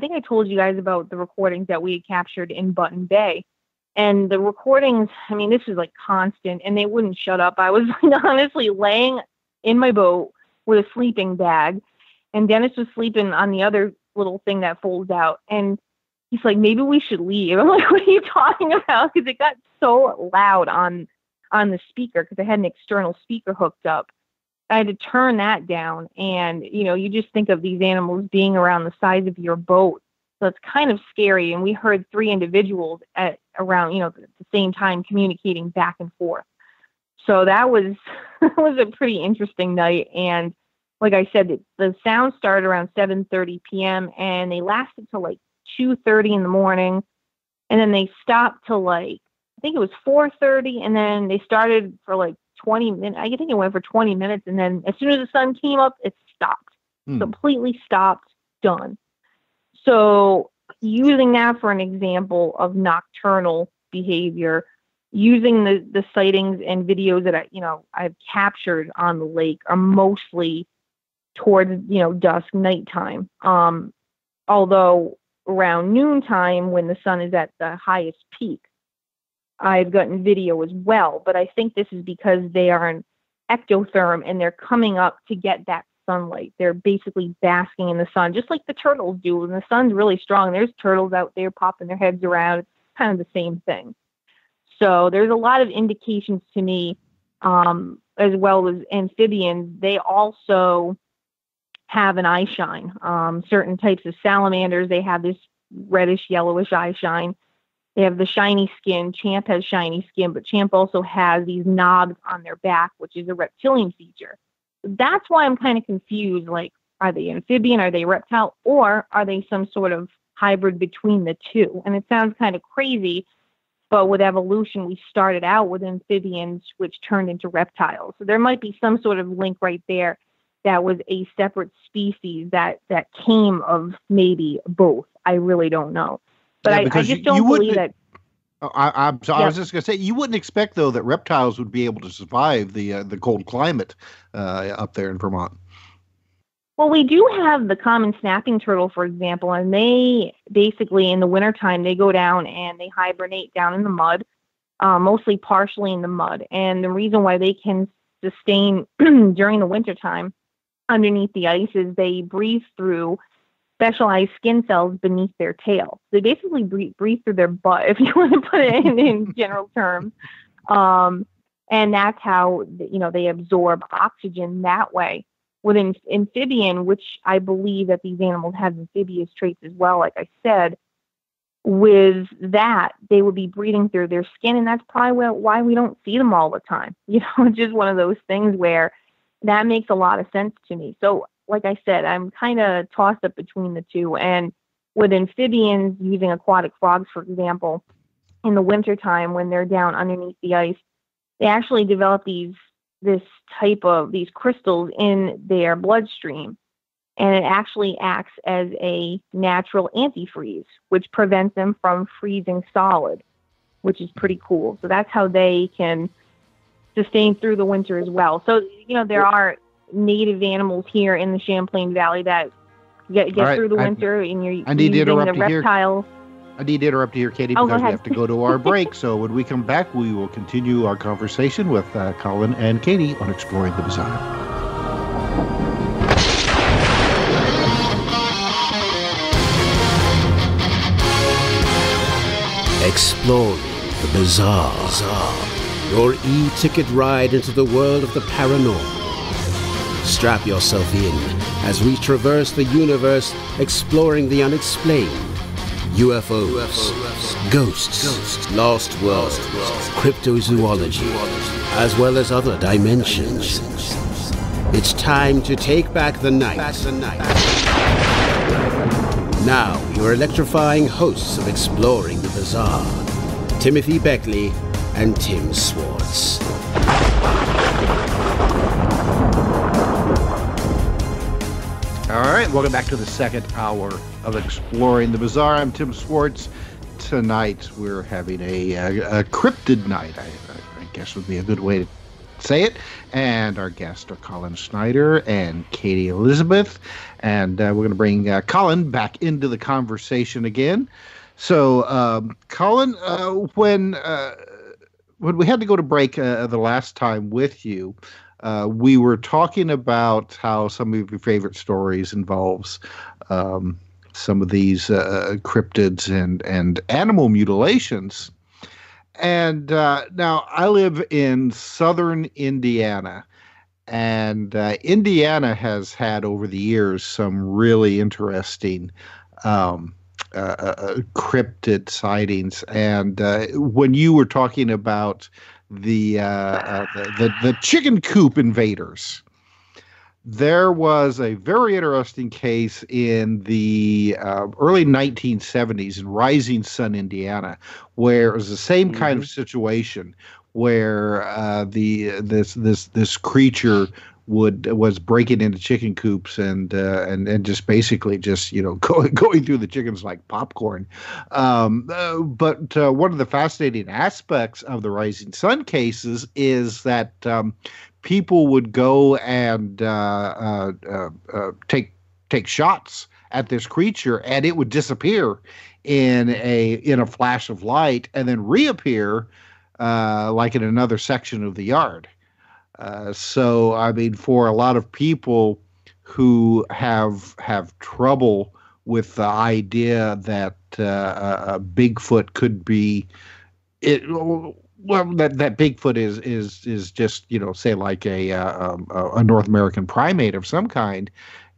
think I told you guys about the recordings that we had captured in Button Bay. And the recordings, I mean, this was like constant, and they wouldn't shut up. I was honestly laying in my boat with a sleeping bag, and Dennis was sleeping on the other little thing that folds out. And he's like, maybe we should leave. I'm like, what are you talking about? Because it got so loud on the speaker, because I had an external speaker hooked up. I had to turn that down. And, you just think of these animals being around the size of your boat. So it's kind of scary. And we heard 3 individuals at around, at the same time communicating back and forth. So that was was a pretty interesting night. And like I said, the sound started around 7:30 p.m. and they lasted till like 2:30 in the morning. And then they stopped till like, I think it was 4:30. And then they started for like 20 minutes. I think it went for 20 minutes. And then as soon as the sun came up, it stopped, completely stopped, done. So using that for an example of nocturnal behavior, using the sightings and videos that I've captured on the lake are mostly towards, dusk, nighttime. Although around noontime, when the sun is at the highest peak, I've gotten video as well. But I think this is because they are an ectotherm and they're coming up to get that sunlight. They're basically basking in the sun, just like the turtles do. When the sun's really strong, there's turtles out there popping their heads around. It's kind of the same thing. So there's a lot of indications to me, as well as amphibians. They also have an eye shine. Certain types of salamanders, they have this reddish, yellowish eye shine. They have the shiny skin. Champ has shiny skin, but Champ also has these knobs on their back, which is a reptilian feature. That's why I'm kind of confused. Like, are they amphibian? Are they reptile? Or are they some sort of hybrid between the two? And it sounds kind of crazy, but with evolution, we started out with amphibians, which turned into reptiles. So there might be some sort of link right there that was a separate species that came of maybe both. I really don't know. But I just don't believe that. I was just going to say, you wouldn't expect, though, that reptiles would be able to survive the cold climate up there in Vermont. Well, we do have the common snapping turtle, for example, and they basically in the wintertime, they go down and they hibernate down in the mud, mostly partially in the mud. And the reason why they can sustain during the wintertime underneath the ice is they breathe through specialized skin cells beneath their tail. They basically breathe through their butt, if you want to put it in general terms. And that's how, they absorb oxygen that way. With an amphibian, which I believe that these animals have amphibious traits as well, like I said, with that, they would be breathing through their skin. And that's probably why we don't see them all the time. It's just one of those things where that makes a lot of sense to me. So, like I said, I'm kind of tossed up between the two. And with amphibians, using aquatic frogs, for example, in the wintertime when they're down underneath the ice, they actually develop these crystals in their bloodstream. And it actually acts as a natural antifreeze, which prevents them from freezing solid, which is pretty cool. So that's how they can sustain through the winter as well. So, there are native animals here in the Champlain Valley that get through the winter, and you're using the reptiles. I need to interrupt you here, Katie, because we have to go to our break. So when we come back, we will continue our conversation with Colin and Katie on Exploring the Bizarre. Exploring the Bizarre. Your e-ticket ride into the world of the paranormal. Strap yourself in as we traverse the universe, exploring the unexplained. UFOs, ghosts, lost worlds, cryptozoology, as well as other dimensions. It's time to take back the night. Now, your electrifying hosts of Exploring the Bizarre, Timothy Beckley and Tim Swartz. All right, welcome back to the second hour of Exploring the Bizarre. I'm Tim Swartz. Tonight we're having a cryptid night, I guess would be a good way to say it. And our guests are Colin SCHNEIDER and Katie Elizabeth. And we're going to bring Colin back into the conversation again. So, Colin, when we had to go to break the last time with you, we were talking about how some of your favorite stories involves some of these cryptids and animal mutilations. And now I live in southern Indiana, and Indiana has had over the years some really interesting cryptid sightings. And when you were talking about the chicken coop invaders, there was a very interesting case in the early 1970s in Rising Sun, Indiana, where it was the same kind of situation where this creature was breaking into chicken coops and just basically just going through the chickens like popcorn. But one of the fascinating aspects of the Rising Sun cases is that people would go and take shots at this creature, and it would disappear in a flash of light, and then reappear like in another section of the yard. So, I mean, for a lot of people who have trouble with the idea that Bigfoot could be it. Well, that Bigfoot is just, say like a North American primate of some kind.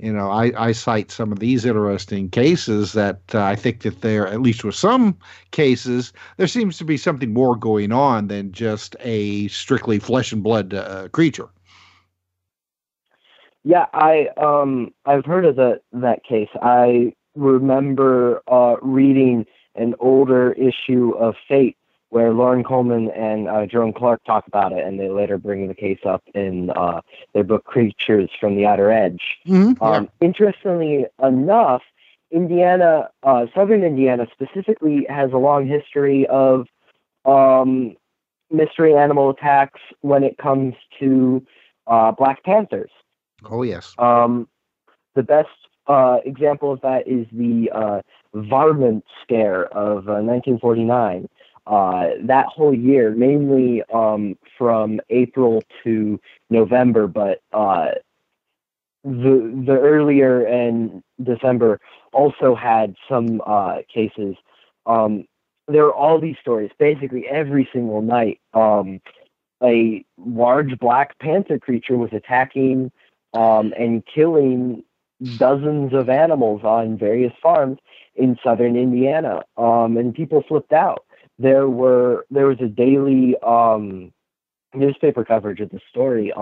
I cite some of these interesting cases that I think that there, at least with some cases, there seems to be something more going on than just a strictly flesh and blood creature. Yeah, I've heard of that case. I remember reading an older issue of Fate, where Lauren Coleman and Jerome Clark talk about it, and they later bring the case up in their book Creatures from the Outer Edge. Yeah. Interestingly enough, Indiana, southern Indiana specifically, has a long history of mystery animal attacks when it comes to black panthers. Oh, yes. The best example of that is the varmint scare of 1949. That whole year, mainly from April to November, but the earlier and December also had some cases. There are all these stories, basically every single night. A large black panther creature was attacking and killing dozens of animals on various farms in southern Indiana, and people flipped out. There was a daily newspaper coverage of the story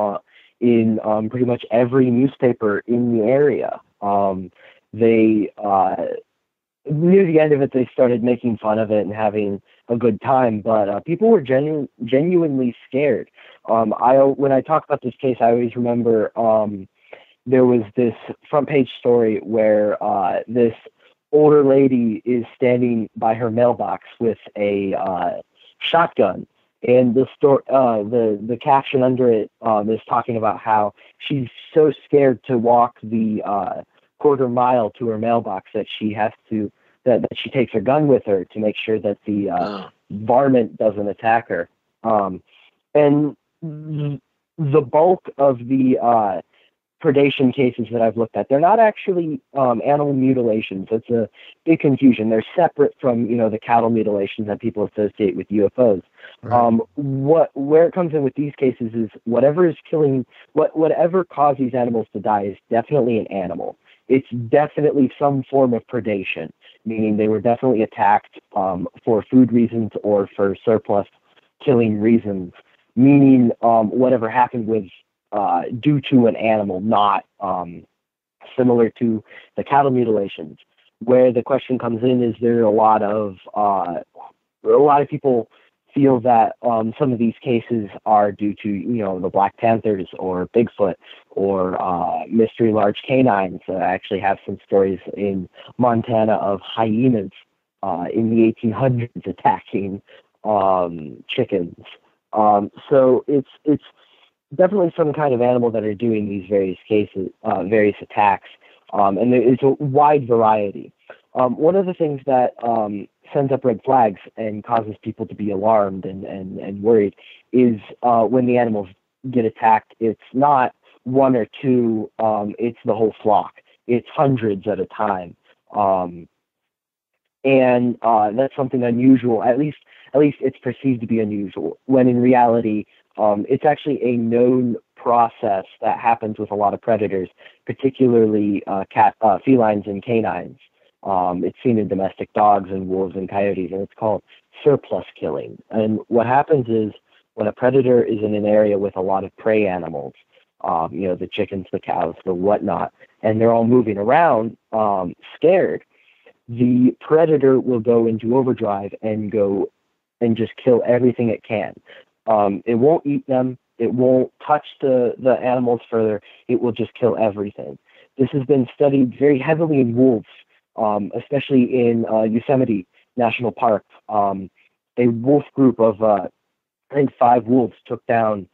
in pretty much every newspaper in the area. They near the end of it, they started making fun of it and having a good time, but people were genuinely scared. When I talk about this case, I always remember there was this front page story where this older lady is standing by her mailbox with a shotgun, and the caption under it is talking about how she's so scared to walk the quarter mile to her mailbox that she takes her gun with her to make sure that the varmint doesn't attack her. And the bulk of the predation cases that I've looked at, they're not actually animal mutilations. It's a big confusion. They're separate from the cattle mutilations that people associate with UFOs. Right. Where it comes in with these cases is whatever caused these animals to die is definitely an animal. It's definitely some form of predation, meaning they were definitely attacked for food reasons or for surplus killing reasons, meaning whatever happened was due to an animal, not similar to the cattle mutilations. Where the question comes in is there a lot of people feel that some of these cases are due to the Black Panthers or Bigfoot or mystery large canines. I actually have some stories in Montana of hyenas in the 1800s attacking chickens. So it's definitely some kind of animal that are doing these various cases, various attacks, and it's a wide variety. One of the things that sends up red flags and causes people to be alarmed and worried is when the animals get attacked. It's not one or two, it's the whole flock. It's hundreds at a time. And that's something unusual. At least it's perceived to be unusual, when in reality, it's actually a known process that happens with a lot of predators, particularly felines and canines. It's seen in domestic dogs and wolves and coyotes, and it's called surplus killing. And what happens is when a predator is in an area with a lot of prey animals, the chickens, the cows, the whatnot, and they're all moving around scared, the predator will go into overdrive and go and just kill everything it can. It won't eat them. It won't touch the animals further. It will just kill everything. This has been studied very heavily in wolves, especially in Yosemite National Park. A wolf group of, I think, 5 wolves took down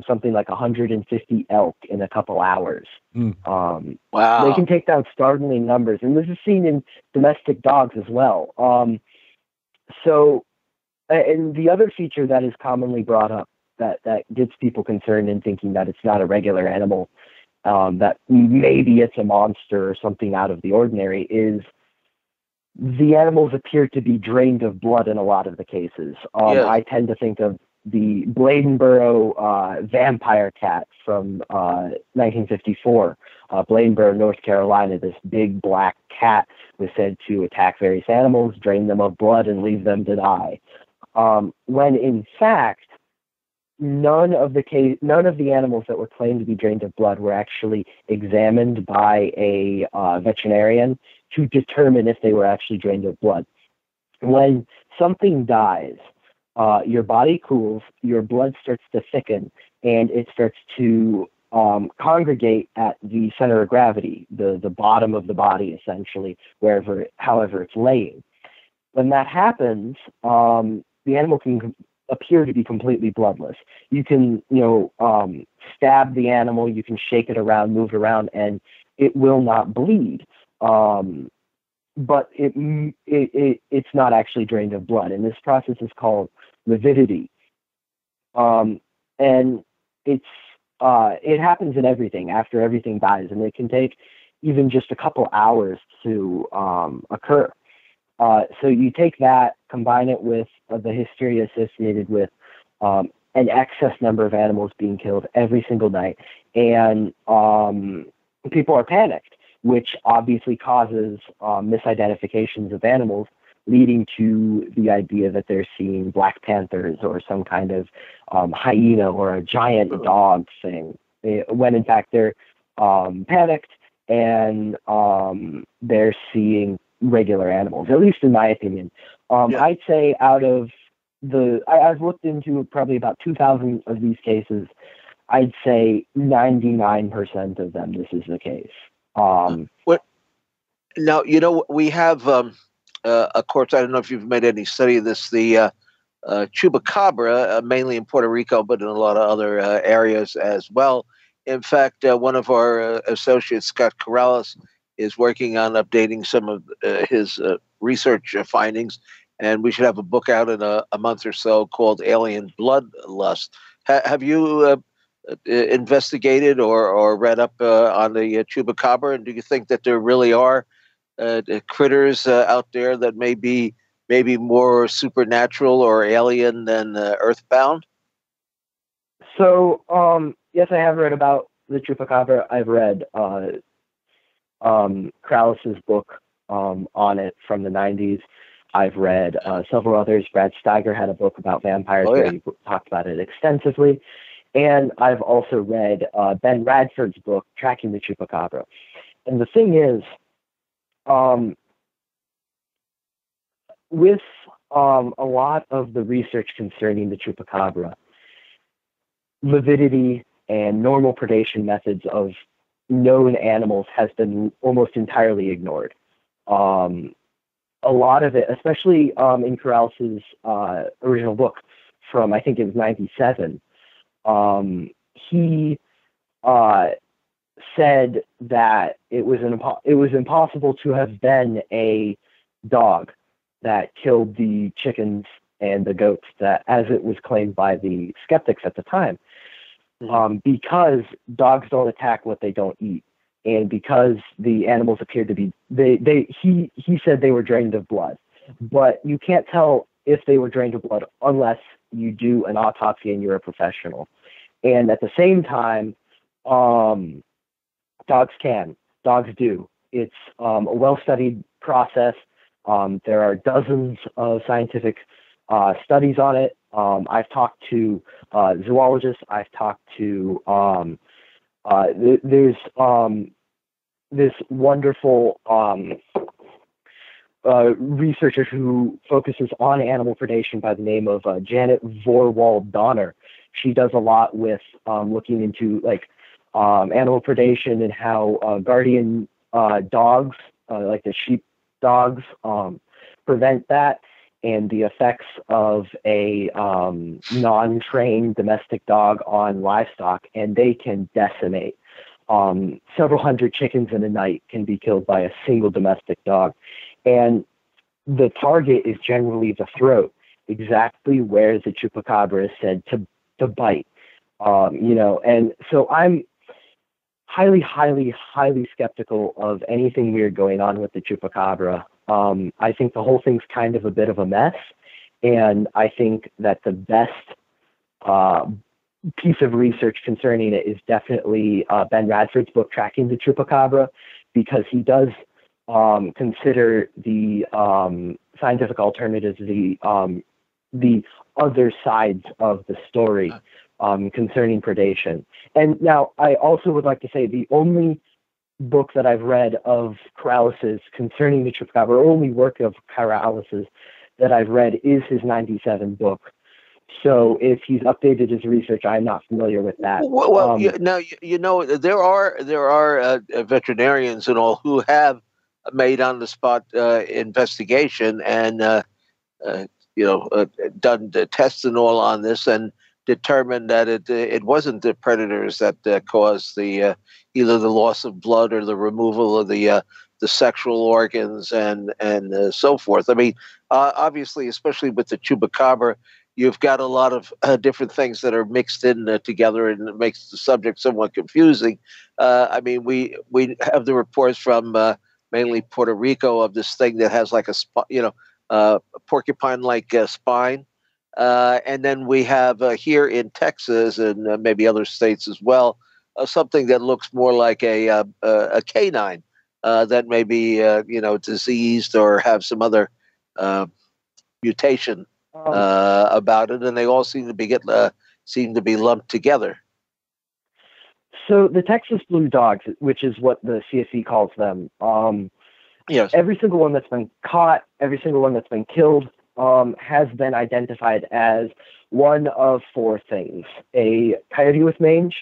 something like 150 elk in a couple hours. Wow. They can take down startling numbers. And this is seen in domestic dogs as well. And the other feature that is commonly brought up that gets people concerned in thinking that it's not a regular animal, that maybe it's a monster or something out of the ordinary, is the animals appear to be drained of blood in a lot of the cases. Yes. I tend to think of the Bladenboro vampire cat from 1954. Bladenboro, North Carolina, this big black cat was said to attack various animals, drain them of blood, and leave them to die. When in fact, none of the animals that were claimed to be drained of blood were actually examined by a veterinarian to determine if they were actually drained of blood. When something dies, your body cools, your blood starts to thicken, and it starts to congregate at the center of gravity, the bottom of the body, essentially, however it's laying. When that happens, the animal can appear to be completely bloodless. You can, stab the animal, you can shake it around, move it around, and it will not bleed. But it's not actually drained of blood, and this process is called lividity. And it happens in everything after everything dies, and it can take even just a couple hours to occur. So you take that, combine it with the hysteria associated with an excess number of animals being killed every single night, and people are panicked, which obviously causes misidentifications of animals, leading to the idea that they're seeing black panthers or some kind of hyena or a giant dog thing, when in fact they're panicked and they're seeing regular animals, at least in my opinion. I'd say I've looked into probably about 2,000 of these cases. I'd say 99% of them, this is the case. Now, we have, of course, I don't know if you've made any study of this, the Chupacabra, mainly in Puerto Rico, but in a lot of other areas as well. In fact, one of our associates, Scott Corrales, is working on updating some of his research findings, and we should have a book out in a month or so called Alien Bloodlust. Have you investigated or read up on the Chupacabra, and do you think that there really are critters out there that may be more supernatural or alien than earthbound? So, yes, I have read about the Chupacabra. I've read Krause's book on it from the 90s. I've read several others. Brad Steiger had a book about vampires where he talked about it extensively. And I've also read Ben Radford's book, Tracking the Chupacabra. And the thing is, with a lot of the research concerning the Chupacabra, lividity and normal predation methods of known animals has been almost entirely ignored. A lot of it, especially in Corrales' original book from, I think it was 97, he said that it was impossible to have been a dog that killed the chickens and the goats, that, as it was claimed by the skeptics at the time, because dogs don't attack what they don't eat, and because the animals appeared to be, he said they were drained of blood, but you can't tell if they were drained of blood unless you do an autopsy and you're a professional. And at the same time, dogs do. It's a well-studied process. There are dozens of scientific studies on it. I've talked to zoologists. I've talked to there's this wonderful researcher who focuses on animal predation by the name of Janet Vorwald Donner. She does a lot with looking into like animal predation and how guardian dogs, like the sheep dogs, prevent that, and the effects of a non-trained domestic dog on livestock, and they can decimate. Several hundred chickens in a night can be killed by a single domestic dog. And the target is generally the throat, exactly where the Chupacabra is said to bite. And so I'm highly, highly, highly skeptical of anything weird going on with the Chupacabra. I think the whole thing's kind of a bit of a mess, and I think that the best piece of research concerning it is definitely Ben Radford's book, Tracking the Chupacabra, because he does consider the scientific alternatives, the other sides of the story concerning predation. And now I also would like to say the only book that I've read of Corralis's concerning the Chupacabra, only work of Corralis's that I've read is his 97 book. So if he's updated his research, I'm not familiar with that. Well, there are veterinarians and all who have made on the spot investigation and done the tests and all on this and determined that it wasn't the predators that caused the either the loss of blood or the removal of the sexual organs and so forth. I mean, obviously, especially with the Chupacabra, you've got a lot of different things that are mixed in together, and it makes the subject somewhat confusing. I mean, we have the reports from mainly Puerto Rico of this thing that has like a porcupine-like spine. And then we have here in Texas and maybe other states as well, something that looks more like a canine that may be diseased or have some other mutation about it, and they all seem to be lumped together. So the Texas blue dogs, which is what the CSE calls them, yes, every single one that's been caught, every single one that's been killed, has been identified as one of four things: a coyote with mange,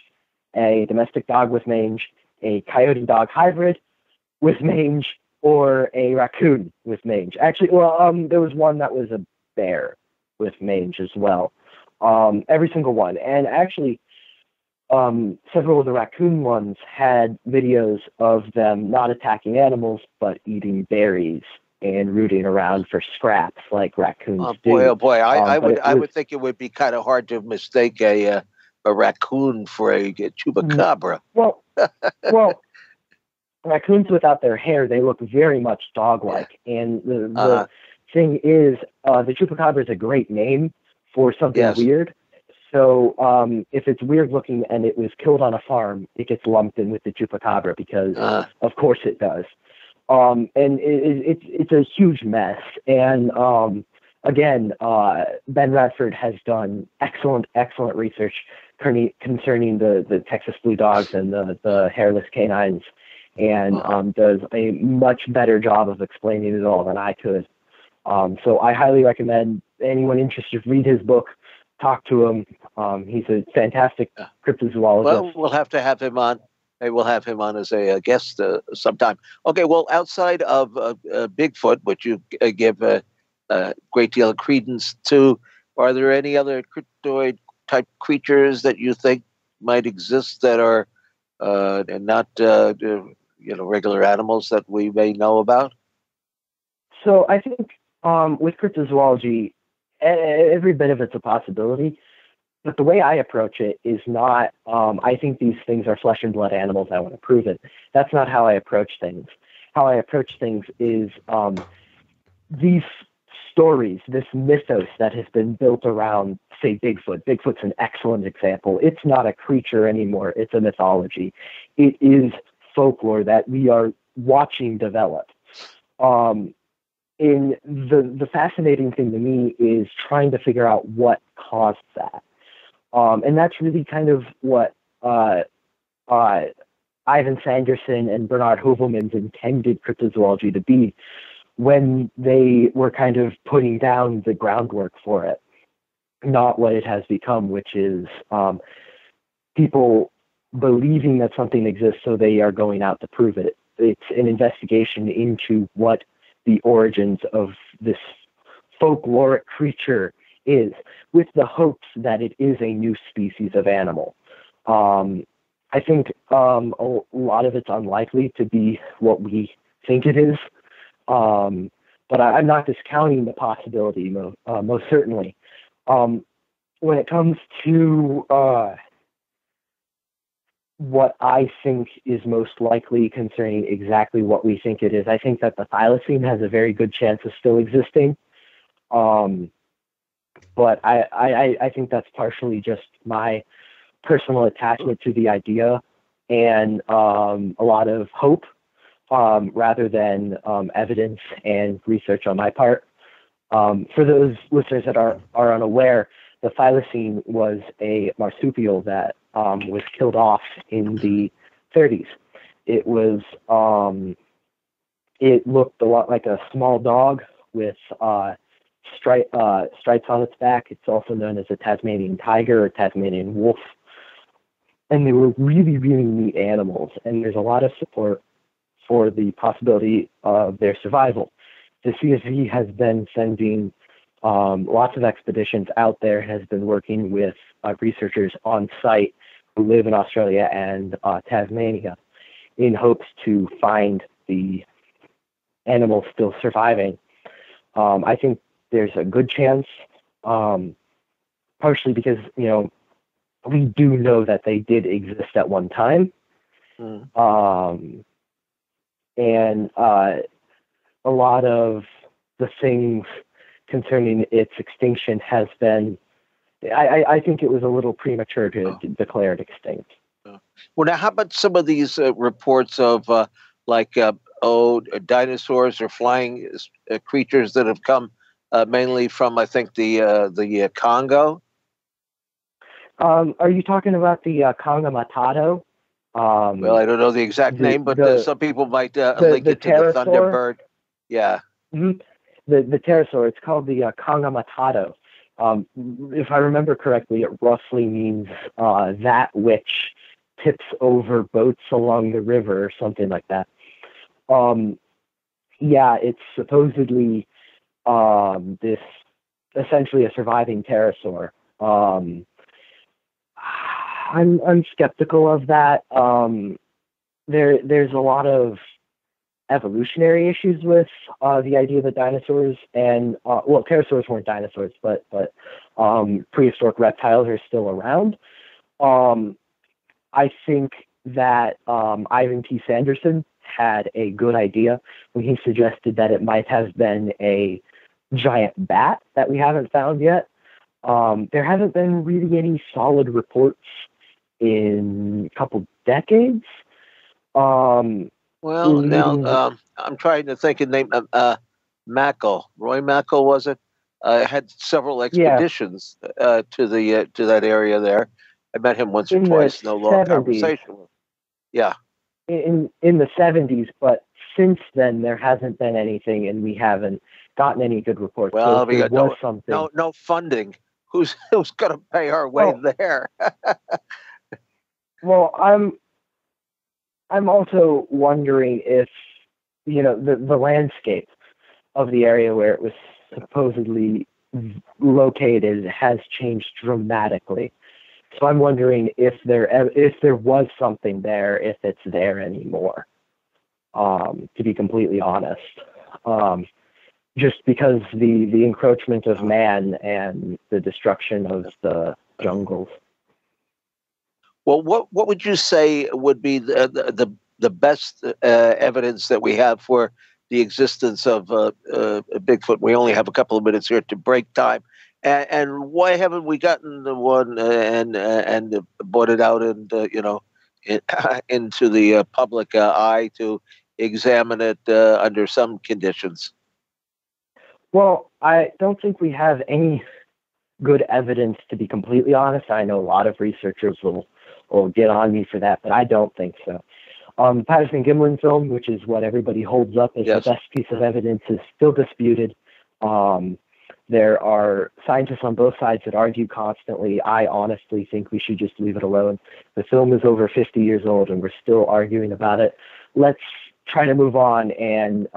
a domestic dog with mange, a coyote dog hybrid with mange, or a raccoon with mange. Actually, there was one that was a bear with mange as well. Every single one. And actually, several of the raccoon ones had videos of them not attacking animals, but eating berries and rooting around for scraps like raccoons do. Oh boy! I would think it would be kind of hard to mistake a raccoon for a Chupacabra. Well, raccoons without their hair, they look very much dog-like. Yeah. And the thing is, the Chupacabra is a great name for something weird. So if it's weird looking and it was killed on a farm, it gets lumped in with the Chupacabra because, of course, it does. And it's a huge mess. And again, Ben Radford has done excellent research concerning the Texas blue dogs and the hairless canines, and does a much better job of explaining it all than I could. So I highly recommend anyone interested read his book, talk to him. He's a fantastic cryptozoologist. Well, we'll have to have him on. Maybe we'll have him on as a guest sometime. Okay, well, outside of Bigfoot, which you give a great deal of credence to, are there any other cryptoid-type creatures that you think might exist that are not regular animals that we may know about? So I think with cryptozoology, every bit of it's a possibility. But the way I approach it is not, I think these things are flesh and blood animals, I want to prove it. That's not how I approach things. How I approach things is these stories, this mythos that has been built around, say, Bigfoot. Bigfoot's an excellent example. It's not a creature anymore. It's a mythology. It is folklore that we are watching develop. In the fascinating thing to me is trying to figure out what caused that. And that's really kind of what Ivan Sanderson and Bernard Hovelman's intended cryptozoology to be when they were kind of putting down the groundwork for it, not what it has become, which is people believing that something exists, so they are going out to prove it. It's an investigation into what the origins of this folkloric creature is, with the hopes that it is a new species of animal. I think a lot of it's unlikely to be what we think it is, but I'm not discounting the possibility, most certainly. When it comes to what I think is most likely concerning exactly what we think it is, I think that the thylacine has a very good chance of still existing. But I think that's partially just my personal attachment to the idea and a lot of hope rather than evidence and research on my part. For those listeners that are unaware, the thylacine was a marsupial that was killed off in the 30s. It was it looked a lot like a small dog with stripes on its back. It's also known as a Tasmanian tiger or Tasmanian wolf. And they were really, really neat animals. And there's a lot of support for the possibility of their survival. The CSV has been sending lots of expeditions out there, has been working with researchers on site who live in Australia and Tasmania in hopes to find the animals still surviving. I think there's a good chance, partially because, we do know that they did exist at one time. And a lot of the things concerning its extinction has been, I think it was a little premature to declare it extinct. Well, now, how about some of these reports of dinosaurs or flying creatures that have come mainly from, I think, the Congo? Are you talking about the Congo Matado? Well, I don't know the exact name, but some people might link it to the Thunderbird. Yeah. Mm-hmm. The pterosaur, it's called the Congo Matado. If I remember correctly, it roughly means that which tips over boats along the river or something like that. Yeah, it's supposedly this essentially a surviving pterosaur. I'm skeptical of that. There's a lot of evolutionary issues with the idea that dinosaurs and pterosaurs weren't dinosaurs, but prehistoric reptiles are still around. I think that Ivan T. Sanderson had a good idea when he suggested that it might have been a giant bat that we haven't found yet. There haven't been really any solid reports in a couple decades. Now I'm trying to think of the name. Mackle, Roy Mackle, was it? Had several expeditions to that area there. I met him once or twice in a long conversation. Yeah. In the 70s, but since then there hasn't been anything, and we haven't gotten any good reports. Well, so we got no funding. Who's going to pay our way there? Well, I'm also wondering if the landscape of the area where it was supposedly located has changed dramatically. So I'm wondering if there was something there, if it's there anymore. To be completely honest, just because the encroachment of man and the destruction of the jungles. Well, what would you say would be the best evidence that we have for the existence of Bigfoot? We only have a couple of minutes here to break time, and why haven't we gotten the one and brought it out and into the public eye to examine it under some conditions? Well, I don't think we have any good evidence, to be completely honest. I know a lot of researchers will get on me for that, but I don't think so. Patterson-Gimlin film, which is what everybody holds up as the best piece of evidence, is still disputed. There are scientists on both sides that argue constantly. I honestly think we should just leave it alone. The film is over 50 years old, and we're still arguing about it. Let's try to move on and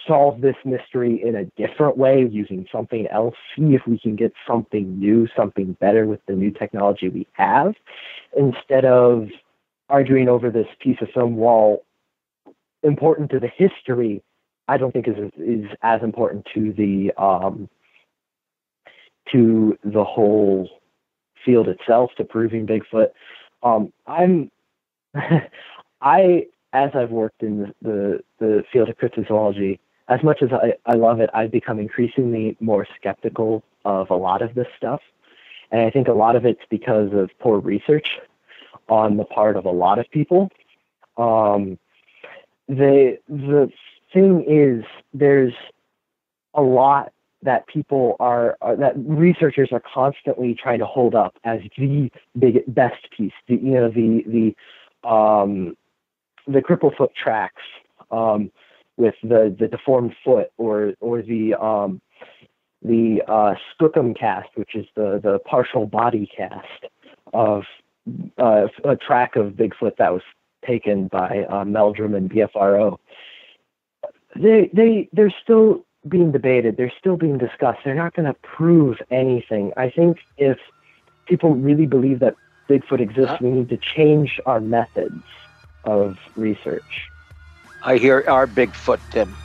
solve this mystery in a different way using something else. See if we can get something new, something better with the new technology we have, instead of arguing over this piece of film. While important to the history, I don't think is as important to the whole field itself, to proving Bigfoot. As I've worked in the field of cryptozoology, as much as I love it, I've become increasingly more skeptical of a lot of this stuff. And I think a lot of it's because of poor research on the part of a lot of people. The thing is, there's a lot that people that researchers are constantly trying to hold up as the best piece. The cripplefoot tracks with the deformed foot, or the Skookum cast, which is the partial body cast of a track of Bigfoot that was taken by Meldrum and BFRO. They're still being debated. They're still being discussed. They're not going to prove anything. I think if people really believe that Bigfoot exists, we need to change our methods of research. I hear our Bigfoot, Tim.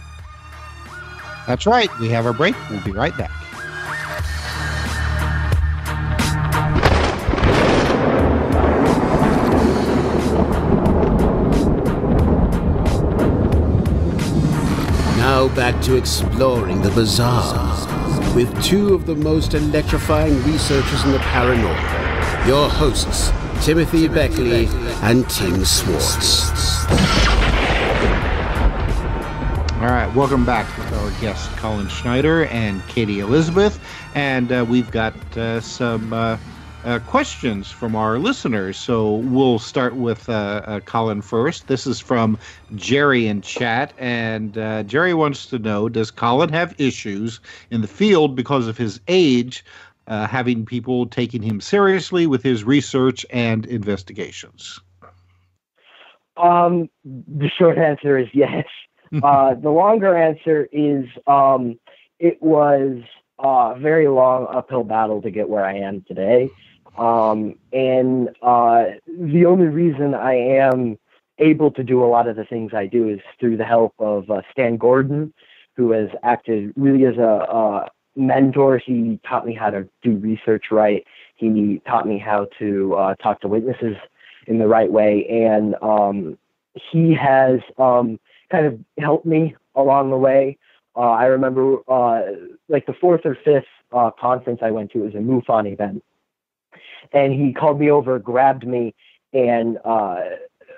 That's right. We have our break. We'll be right back. Now back to exploring the bizarre with two of the most electrifying researchers in the paranormal. Your hosts, Timothy Beckley and Tim Swartz. All right, welcome back with our guests, Colin Schneider and Katie Elizabeth. And we've got some questions from our listeners. So we'll start with Colin first. This is from Jerry in chat. And Jerry wants to know, does Colin have issues in the field because of his age, having people taking him seriously with his research and investigations? The short answer is yes. The longer answer is it was a very long uphill battle to get where I am today. And the only reason I am able to do a lot of the things I do is through the help of Stan Gordon, who has acted really as a mentor. He taught me how to do research right. He taught me how to talk to witnesses in the right way. And he has kind of helped me along the way. I remember like the fourth or fifth conference I went to, it was a MUFON event. And he called me over, grabbed me, and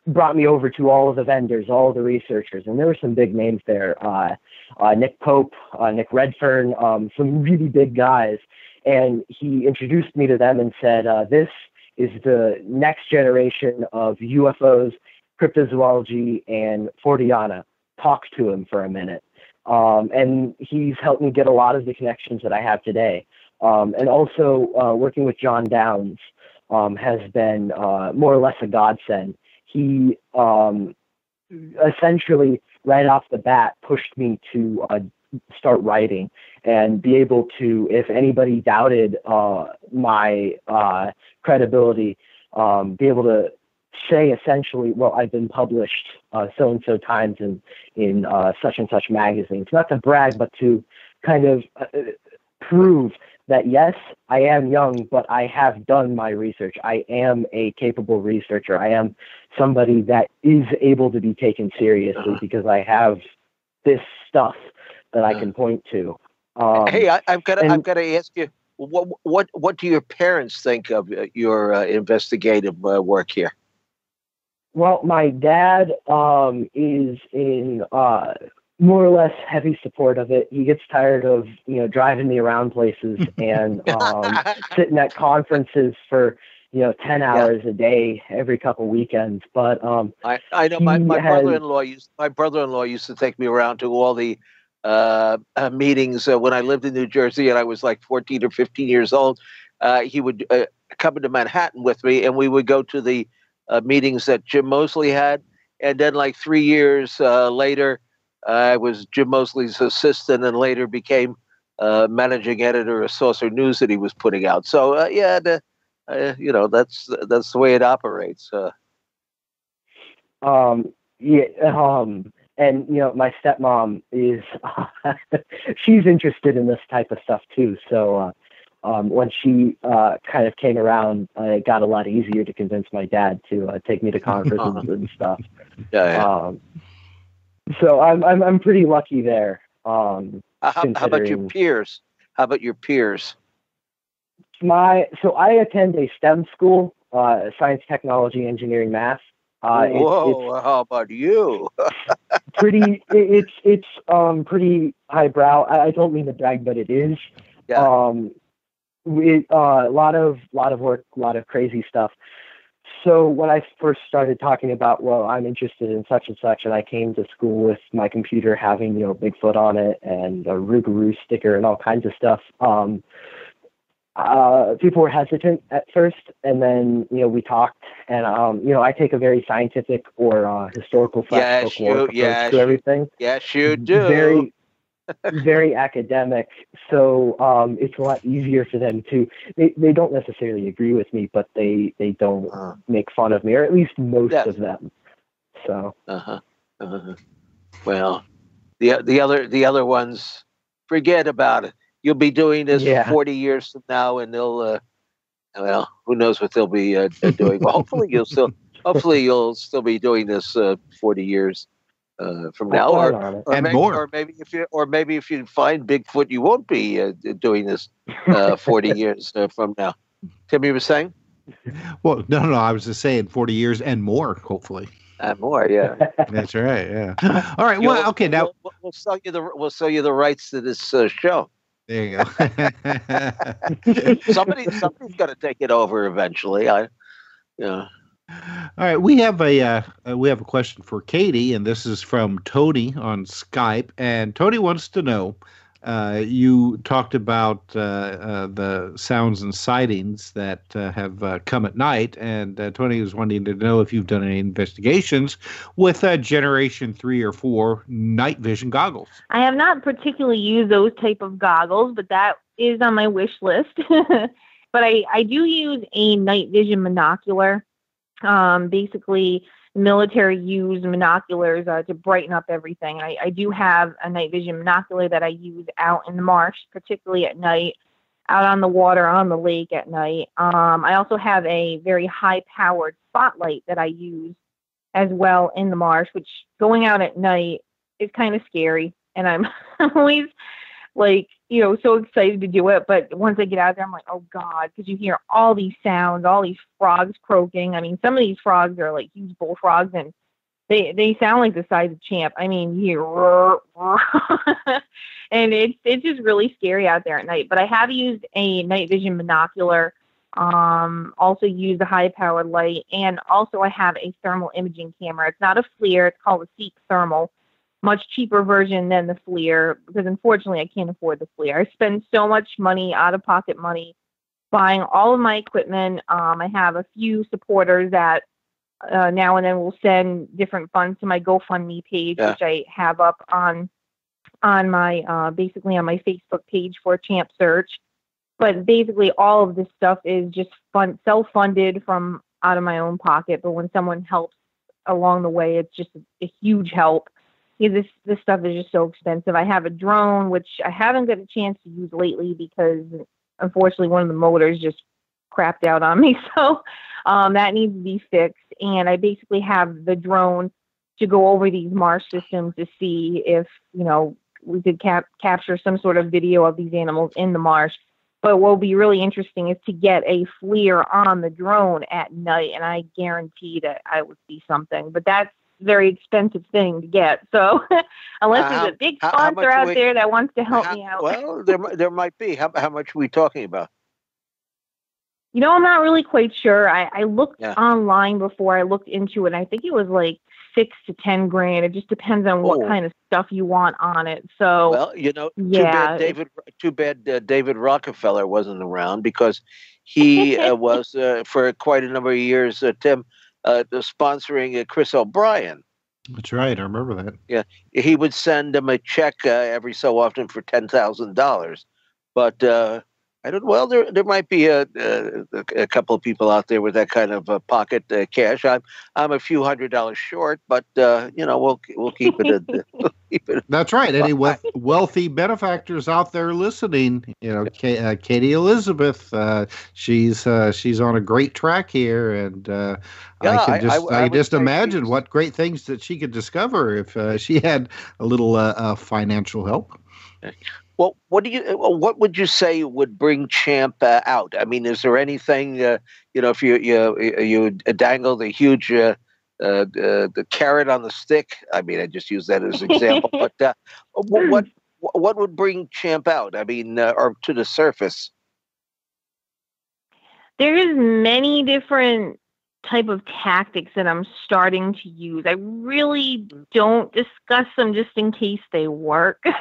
brought me over to all of the vendors, all of the researchers. And there were some big names there. Nick Pope, Nick Redfern, some really big guys. And he introduced me to them and said, this is the next generation of UFOs, cryptozoology, and Forteana. Talk to him for a minute. And he's helped me get a lot of the connections that I have today. And also working with John Downs has been more or less a godsend. He essentially, right off the bat, pushed me to start writing and be able to, if anybody doubted my credibility, be able to say essentially, well, I've been published so-and-so times in such and such magazines. Not to brag, but to kind of prove that, yes, I am young, but I have done my research. I am a capable researcher. I am somebody that is able to be taken seriously because I have this stuff that I can point to. Hey, I've got to ask you, what do your parents think of your investigative work here? Well, my dad is in more or less heavy support of it. He gets tired of driving me around places and sitting at conferences for 10 hours a day every couple weekends. But I know my brother-in-law used to take me around to all the meetings when I lived in New Jersey and I was like 14 or 15 years old. He would come into Manhattan with me, and we would go to the meetings that Jim Moseley had. And then, like 3 years later, I was Jim Moseley's assistant, and later became managing editor of Saucer News that he was putting out. So that's the way it operates. And my stepmom is she's interested in this type of stuff too. So when she kind of came around, it got a lot easier to convince my dad to take me to conferences and stuff. Yeah. So I'm pretty lucky there. How about your peers? So I attend a STEM school, science, technology, engineering, math. Whoa! How about you? It's pretty highbrow. I don't mean to brag, but it is. Yeah. A lot of work, a lot of crazy stuff. So when I first started talking about, well, I'm interested in such and such, and I came to school with my computer having Bigfoot on it and a Rougarou sticker and all kinds of stuff. People were hesitant at first, and then we talked, and I take a very scientific or historical approach to everything. Yes, you do. Very, very academic. So it's a lot easier for them to. They don't necessarily agree with me, but they don't make fun of me, or at least most of them. So. Well, the other ones, forget about it. You'll be doing this 40 years from now, and they'll, who knows what they'll be doing. Well, hopefully you'll still be doing this 40 years from now, or maybe if you find Bigfoot, you won't be doing this 40 years from now. Tim, you were saying? Well, no, I was just saying 40 years and more, hopefully. And more, yeah. That's right. Yeah. All right. Well, okay. Now we'll sell you the rights to this show. There you go. Somebody's got to take it over eventually. All right, we have a question for Katie, and this is from Tony on Skype. And Tony wants to know, you talked about the sounds and sightings that have come at night, and Tony was wanting to know if you've done any investigations with Generation 3 or 4 night vision goggles. I have not particularly used those type of goggles, but that is on my wish list. But I do use a night vision monocular. Basically, military use binoculars to brighten up everything. I do have a night vision binocular that I use out in the marsh, particularly at night, out on the water, on the lake at night. I also have a very high-powered spotlight that I use as well in the marsh, which going out at night is kind of scary. And I'm always so excited to do it. But once I get out there, I'm like, oh God, because you hear all these sounds, all these frogs croaking. I mean, some of these frogs are like huge bullfrogs, and they sound like the size of Champ. I mean, you hear roar, roar. And it's just really scary out there at night. But I have used a night vision binocular, also used a high-powered light, and also I have a thermal imaging camera. It's not a FLIR. It's called a Seek Thermal. Much cheaper version than the FLIR, because unfortunately I can't afford the FLIR. I spend so much money, out-of-pocket money, buying all of my equipment. I have a few supporters that now and then will send different funds to my GoFundMe page, which I have up on my basically on my Facebook page for Champ Search. But basically all of this stuff is just self-funded from out of my own pocket. But when someone helps along the way, it's just a huge help. Yeah, this stuff is just so expensive. I have a drone, which I haven't got a chance to use lately because, unfortunately, one of the motors just crapped out on me. So that needs to be fixed. And I basically have the drone to go over these marsh systems to see if, we could capture some sort of video of these animals in the marsh. But what will be really interesting is to get a FLIR on the drone at night, and I guarantee that I would see something. But that's a very expensive thing to get. So unless there's a big sponsor out there that wants to help me out. Well, there might be. How much are we talking about? You know, I'm not really quite sure. I looked online before I looked into it, and I think it was like $6 to $10,000. It just depends on what kind of stuff you want on it. So, well, you know, too bad David Rockefeller wasn't around, because he was for quite a number of years, Tim, sponsoring Chris O'Brien. That's right. I remember that. Yeah, he would send him a check every so often for $10,000, but. I don't. Well, there might be a couple of people out there with that kind of pocket cash. I'm a few $100s short, but you know, we'll keep it. Keep it. That's right. Any wealthy benefactors out there listening, you know, Katie Elizabeth, she's on a great track here, and I can just imagine what great things that she could discover if she had a little financial help. Well, what would you say would bring Champ out? I mean, is there anything you know, if you dangle the huge the carrot on the stick? I mean, I just use that as an example. But what would bring Champ out? I mean, or to the surface? There is many different type of tactics that I'm starting to use. I really don't discuss them just in case they work. We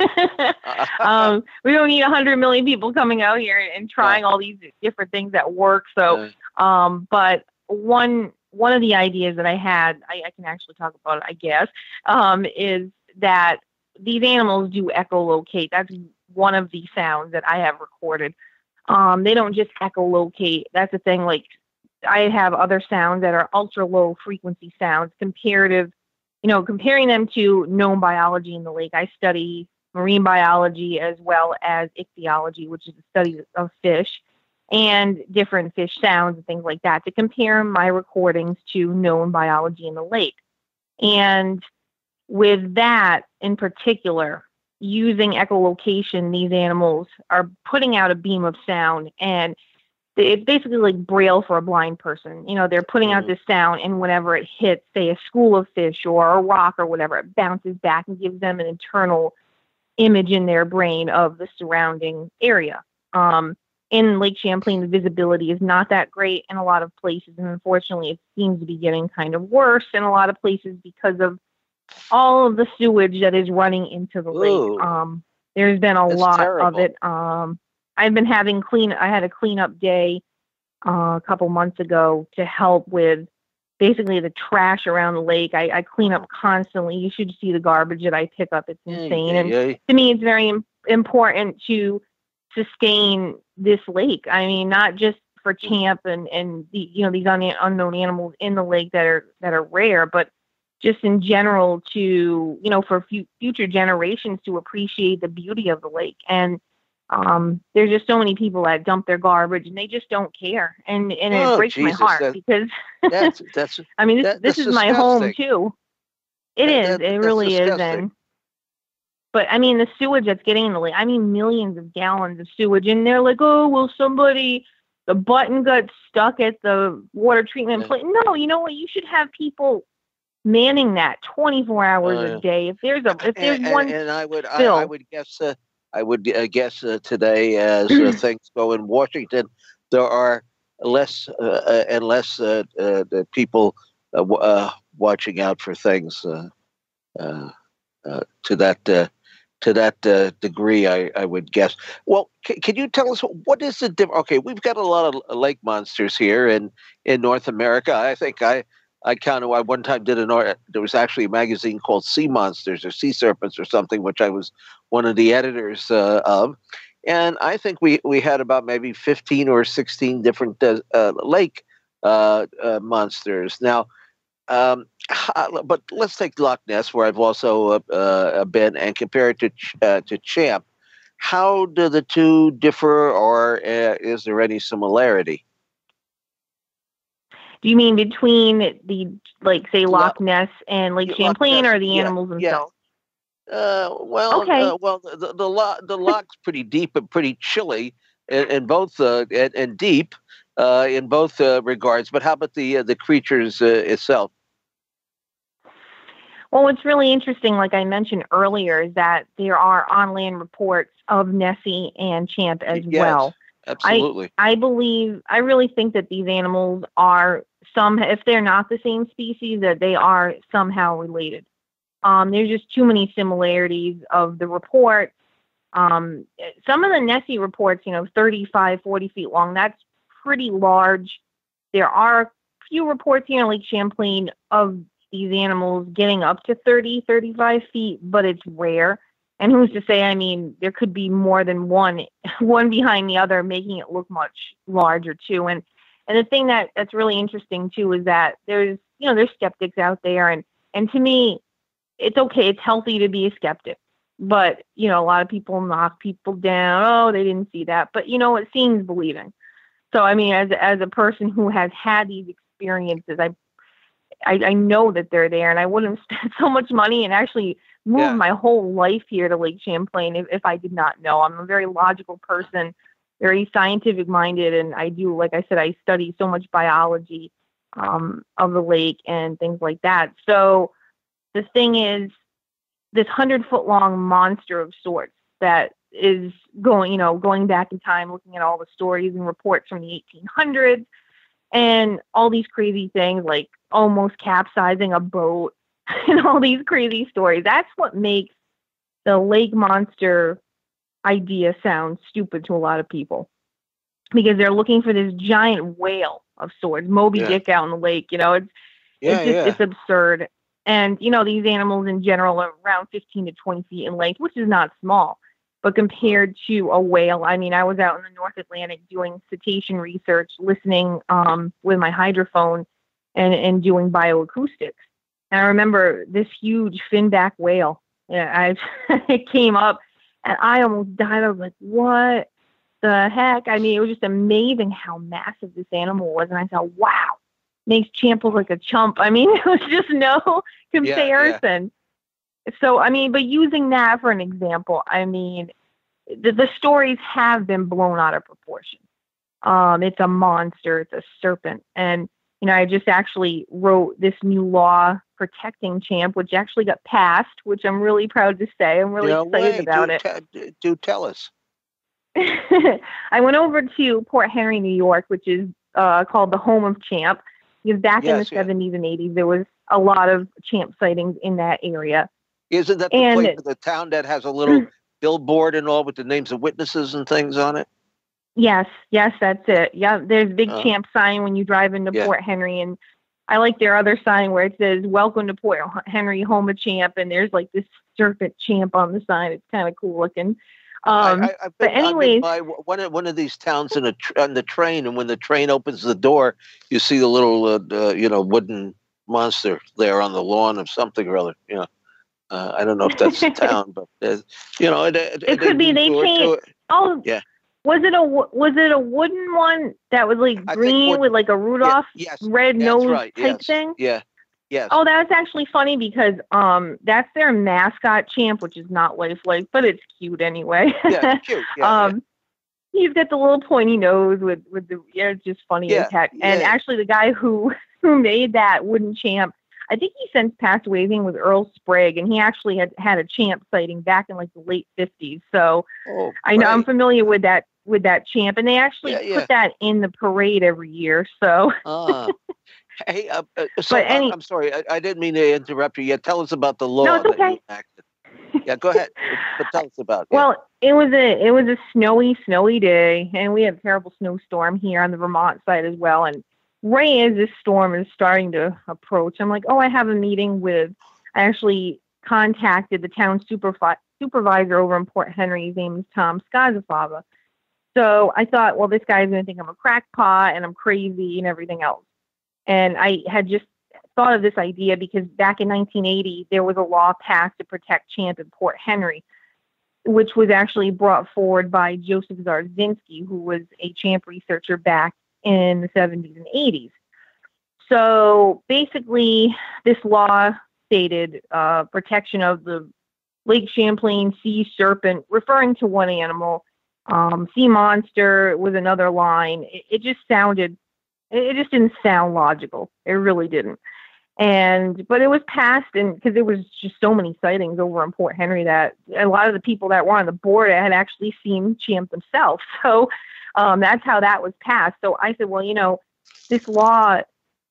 don't need 100 million people coming out here and trying all these different things that work. So, but one of the ideas that I had, I can actually talk about it, I guess, is that these animals do echolocate. That's one of the sounds that I have recorded. They don't just echolocate. That's the thing. Like, I have other sounds that are ultra low frequency sounds, comparing them to known biology in the lake. I study marine biology as well as ichthyology, which is the study of fish and different fish sounds and things like that, to compare my recordings to known biology in the lake. And with that in particular, using echolocation, these animals are putting out a beam of sound, and it's basically like Braille for a blind person. You know, they're putting out this sound, and whenever it hits, say, a school of fish or a rock or whatever, it bounces back and gives them an internal image in their brain of the surrounding area. In Lake Champlain, the visibility is not that great in a lot of places, and unfortunately, it seems to be getting kind of worse in a lot of places because of all of the sewage that is running into the lake. There's been a lot of it. I've been having I had a cleanup day a couple months ago to help with basically the trash around the lake. I clean up constantly. You should see the garbage that I pick up. It's insane. And to me, it's very important to sustain this lake. I mean, not just for Champ and these unknown animals in the lake that are rare, but just in general to, for future generations to appreciate the beauty of the lake. And there's just so many people that dump their garbage and they just don't care. And it breaks my heart because that's I mean, this is my home too. It really disgusting. is. But I mean, the sewage that's getting in the lake, I mean, millions of gallons of sewage, and they're like, oh, well, the button got stuck at the water treatment plant. No, you know what? You should have people manning that 24 hours a day. If there's one, and I would guess today, as things go in Washington, there are less and less the people watching out for things to that degree. I would guess. Well, can you tell us what is the difference? Okay, we've got a lot of lake monsters here in North America. I think I counted. I one time there was actually a magazine called Sea Monsters or Sea Serpents or something, which I was one of the editors of. And I think we had about maybe 15 or 16 different lake monsters. Now, but let's take Loch Ness, where I've also been, and compare it to Champ. How do the two differ, or is there any similarity? Do you mean between say Loch Ness and Lake Champlain, or the animals themselves? Okay. Well, the loch's pretty deep and pretty chilly, in both and deep in both regards. But how about the creatures itself? Well, what's really interesting, like I mentioned earlier, is that there are on-land reports of Nessie and Champ as well. Absolutely. I really think that these animals are if they're not the same species, that they are somehow related. There's just too many similarities of the reports. Some of the Nessie reports, 35, 40 feet long, that's pretty large. There are a few reports here in Lake Champlain of these animals getting up to 30, 35 feet, but it's rare. And who's to say, there could be more than one behind the other, making it look much larger too. And the thing that's really interesting too is that there's skeptics out there. And to me, it's okay. It's healthy to be a skeptic. But, a lot of people knock people down. Oh, they didn't see that. But, seeing's believing. So, as a person who has had these experiences, I know that they're there, and I wouldn't have spent so much money and actually moved my whole life here to Lake Champlain if I did not know. I'm a very logical person, very scientific minded, and I do, like I said, I study so much biology of the lake and things like that. So the thing is, this 100-foot long monster of sorts that is going back in time, looking at all the stories and reports from the 1800s and all these crazy things like almost capsizing a boat and all these crazy stories. That's what makes the lake monster idea sound stupid to a lot of people, because they're looking for this giant whale of sorts, Moby Dick out in the lake. It's absurd. And, these animals in general are around 15 to 20 feet in length, which is not small. But compared to a whale, I was out in the North Atlantic doing cetacean research, listening with my hydrophone and doing bioacoustics. And I remember this huge finback whale. It came up, and I almost died. I was like, what the heck? It was just amazing how massive this animal was. And I thought, wow, makes Champ look like a chump. It was just no comparison. Yeah. So, but using that for an example, the stories have been blown out of proportion. It's a monster. It's a serpent. And, I just actually wrote this new law protecting Champ, which actually got passed, which I'm really proud to say. I'm really excited about it. Do tell us. I went over to Port Henry, New York, which is called the home of Champ. Because back in the 70s and 80s, there was a lot of Champ sightings in that area. Isn't that the place of the town that has a little billboard and all with the names of witnesses and things on it? Yes, that's it. Yeah, there's a big Champ sign when you drive into Port Henry, and I like their other sign where it says, "Welcome to Port Henry, home of Champ," and there's like this serpent Champ on the sign. It's kind of cool looking. But anyways, I've been by one of these towns on the train, and when the train opens the door, you see the little wooden monster there on the lawn of something or other. I don't know if that's the town, but it could be. They changed. Oh, yeah. Was it a wooden one that was like green with like a Rudolph red nose type thing? Yeah. Yes. Oh, that's actually funny because that's their mascot Champ, which is not lifelike, but it's cute anyway. Yeah, it's cute. Yeah, he's got the little pointy nose with the it's just funny as heck. And actually, the guy who made that wooden Champ, I think he since passed away. His name was Earl Sprague, and he actually had a Champ sighting back in like the late 50s. So I know I'm familiar with that Champ, and they actually put that in the parade every year. So. Hey, I'm sorry. I didn't mean to interrupt you yet. Tell us about the law. No, it's okay. That you enacted. Yeah, go ahead. But tell us about it. Well, it was a snowy day, and we had a terrible snowstorm here on the Vermont side as well. And right as this storm is starting to approach, I'm like, I have a meeting I actually contacted the town supervisor over in Port Henry. His name is Tom Skazafava. So I thought, well, this guy's going to think I'm a crackpot and I'm crazy and everything else. And I had just thought of this idea because back in 1980, there was a law passed to protect Champ in Port Henry, which was actually brought forward by Joseph Zarzinski, who was a Champ researcher back in the 70s and 80s. So basically, this law stated protection of the Lake Champlain sea serpent, referring to one animal, Sea monster was another line. It just didn't sound logical. It really didn't. But it was passed, and because there was just so many sightings over in Port Henry that a lot of the people that were on the board had actually seen Champ themselves. So that's how that was passed. So I said, well, this law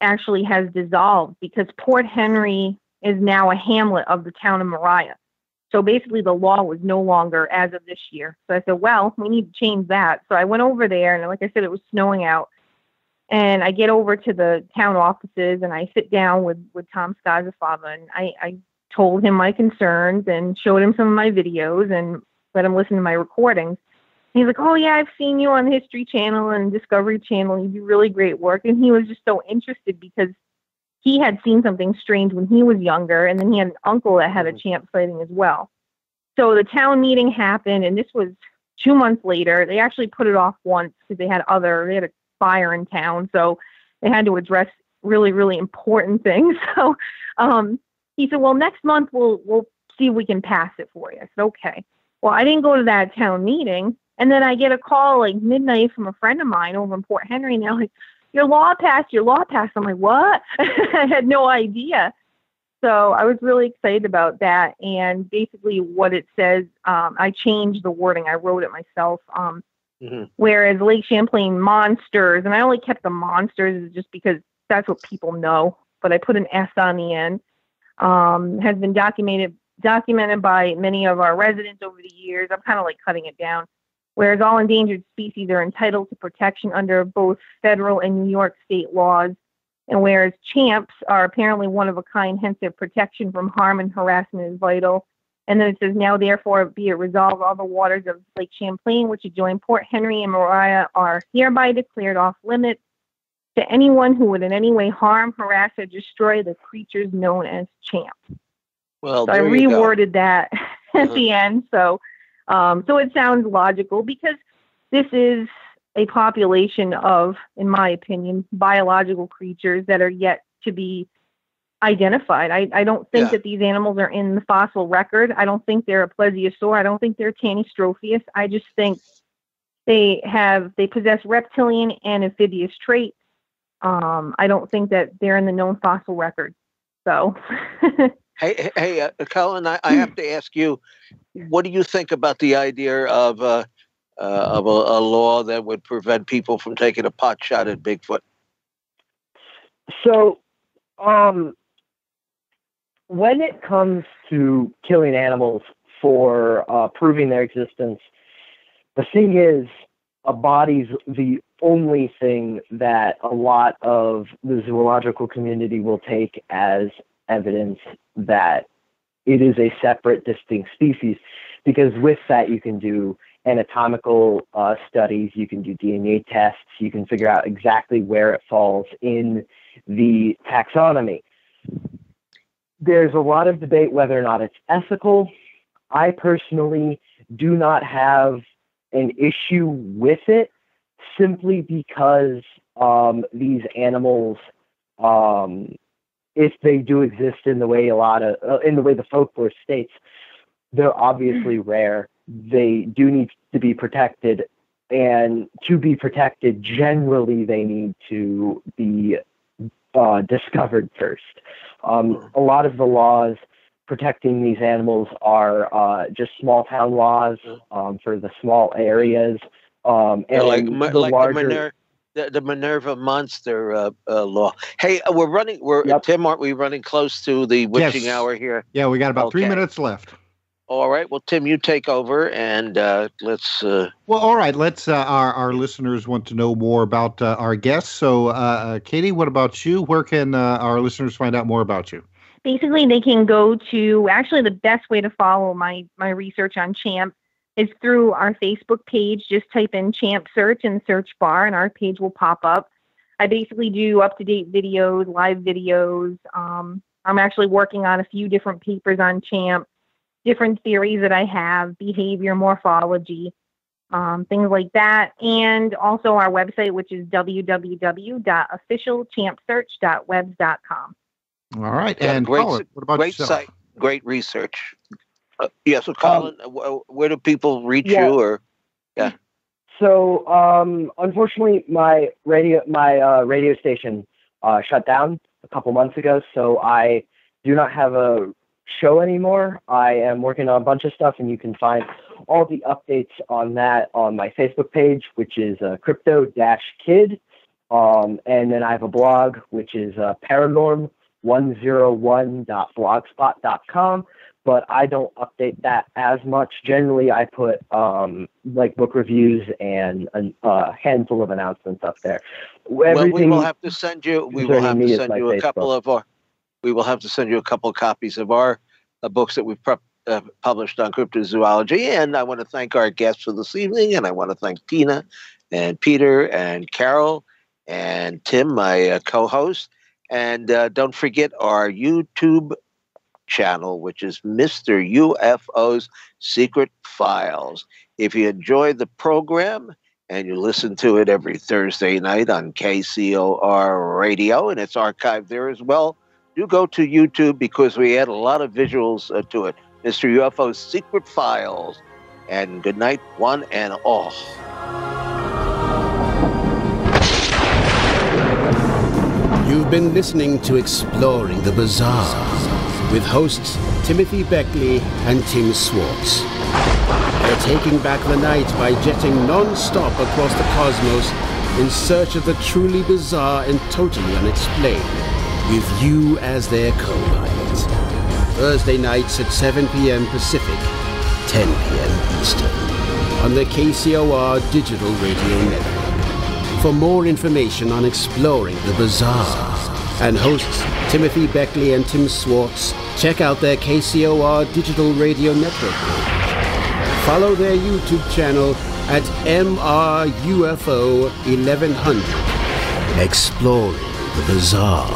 actually has dissolved because Port Henry is now a hamlet of the town of Mariah. So basically the law was no longer as of this year. So I said, well, we need to change that. So I went over there, and like I said, it was snowing out. And I get over to the town offices, and I sit down with Tom Scott's father, and I told him my concerns and showed him some of my videos and let him listen to my recordings. And he's like, oh, yeah, I've seen you on the History Channel and Discovery Channel. You do really great work. And he was just so interested because he had seen something strange when he was younger, and then he had an uncle that had a Champ sighting as well. So the town meeting happened, and this was 2 months later. They actually put it off once because they had a fire in town, so they had to address really, really important things. So he said, well, next month we'll see if we can pass it for you. I said, okay. Well, I didn't go to that town meeting, and then I get a call like midnight from a friend of mine over in Port Henry, and they're like, your law passed. I'm like, what? I had no idea. So I was really excited about that, and basically what it says, I changed the wording. I wrote it myself. Whereas Lake Champlain monsters, and I only kept the monsters just because that's what people know, but I put an S on the end, has been documented by many of our residents over the years. I'm kind of like cutting it down. Whereas all endangered species are entitled to protection under both federal and New York state laws, and whereas champs are apparently one of a kind, hence their protection from harm and harassment is vital. And then it says, now therefore be it resolved, all the waters of Lake Champlain, which adjoin Port Henry and Mariah, are hereby declared off limits to anyone who would in any way harm, harass, or destroy the creatures known as champ. Well, so I reworded that at the end. So it sounds logical because this is a population of, in my opinion, biological creatures that are yet to be identified. I don't think that these animals are in the fossil record. I don't think they're a plesiosaur. I don't think they're Tanystropheus. I just think they possess reptilian and amphibious traits. I don't think that they're in the known fossil record. So, hey, Colin, I have to ask you, what do you think about the idea of a law that would prevent people from taking a pot shot at Bigfoot? So, when it comes to killing animals for proving their existence, the thing is, a body's the only thing that a lot of the zoological community will take as evidence that it is a separate, distinct species, because with that you can do anatomical studies, you can do DNA tests, you can figure out exactly where it falls in the taxonomy. There's a lot of debate whether or not it's ethical. I personally do not have an issue with it, simply because these animals, if they do exist in the way the folklore states, they're obviously rare. They do need to be protected, and to be protected, generally they need to be discovered first. A lot of the laws protecting these animals are just small town laws for the small areas. And the Minerva monster law. Hey, Tim, aren't we running close to the witching hour here? Yeah, we got about 3 minutes left. All right. Well, Tim, you take over, and let's. Well, all right. Let's. Our listeners want to know more about our guests. So, Katie, what about you? Where can our listeners find out more about you? Basically, they can go to. Actually, the best way to follow my research on Champ is through our Facebook page. Just type in Champ search in the search bar, and our page will pop up. I basically do up-to-date videos, live videos. I'm actually working on a few different papers on Champ. Different theories that I have, behavior, morphology, things like that. And also our website, which is www.officialchampsearch.webs.com. All right. And Colin, what about great yourself? site, great research. So Colin, where do people reach you? Or So, unfortunately, my radio station shut down a couple months ago, so I do not have a show anymore. I am working on a bunch of stuff, and you can find all the updates on that on my Facebook page, which is Crypto-Kid. And then I have a blog, which is paranorm101.blogspot.com. But I don't update that as much. Generally, I put like book reviews and a handful of announcements up there. Well, we will have to send you. We will have to send you a couple of our. We will have to send you a couple of copies of our books that we've published on cryptozoology. And I want to thank our guests for this evening, and I want to thank Tina and Peter and Carol and Tim, my co-host. And don't forget our YouTube channel, which is Mr. UFO's Secret Files. If you enjoy the program and you listen to it every Thursday night on KCORradio, and it's archived there as well, do go to YouTube because we add a lot of visuals to it. Mr. UFO's Secret Files. And good night, one and all. You've been listening to Exploring the Bizarre with hosts Timothy Beckley and Tim Swartz. They're taking back the night by jetting non-stop across the cosmos in search of the truly bizarre and totally unexplained, with you as their co-pilot. Thursday nights at 7 p.m. Pacific, 10 p.m. Eastern, on the KCOR Digital Radio Network. For more information on Exploring the Bizarre and hosts Timothy Beckley and Tim Swartz, check out their KCOR Digital Radio Network page. Follow their YouTube channel at MRUFO 1100. Exploring the Bizarre.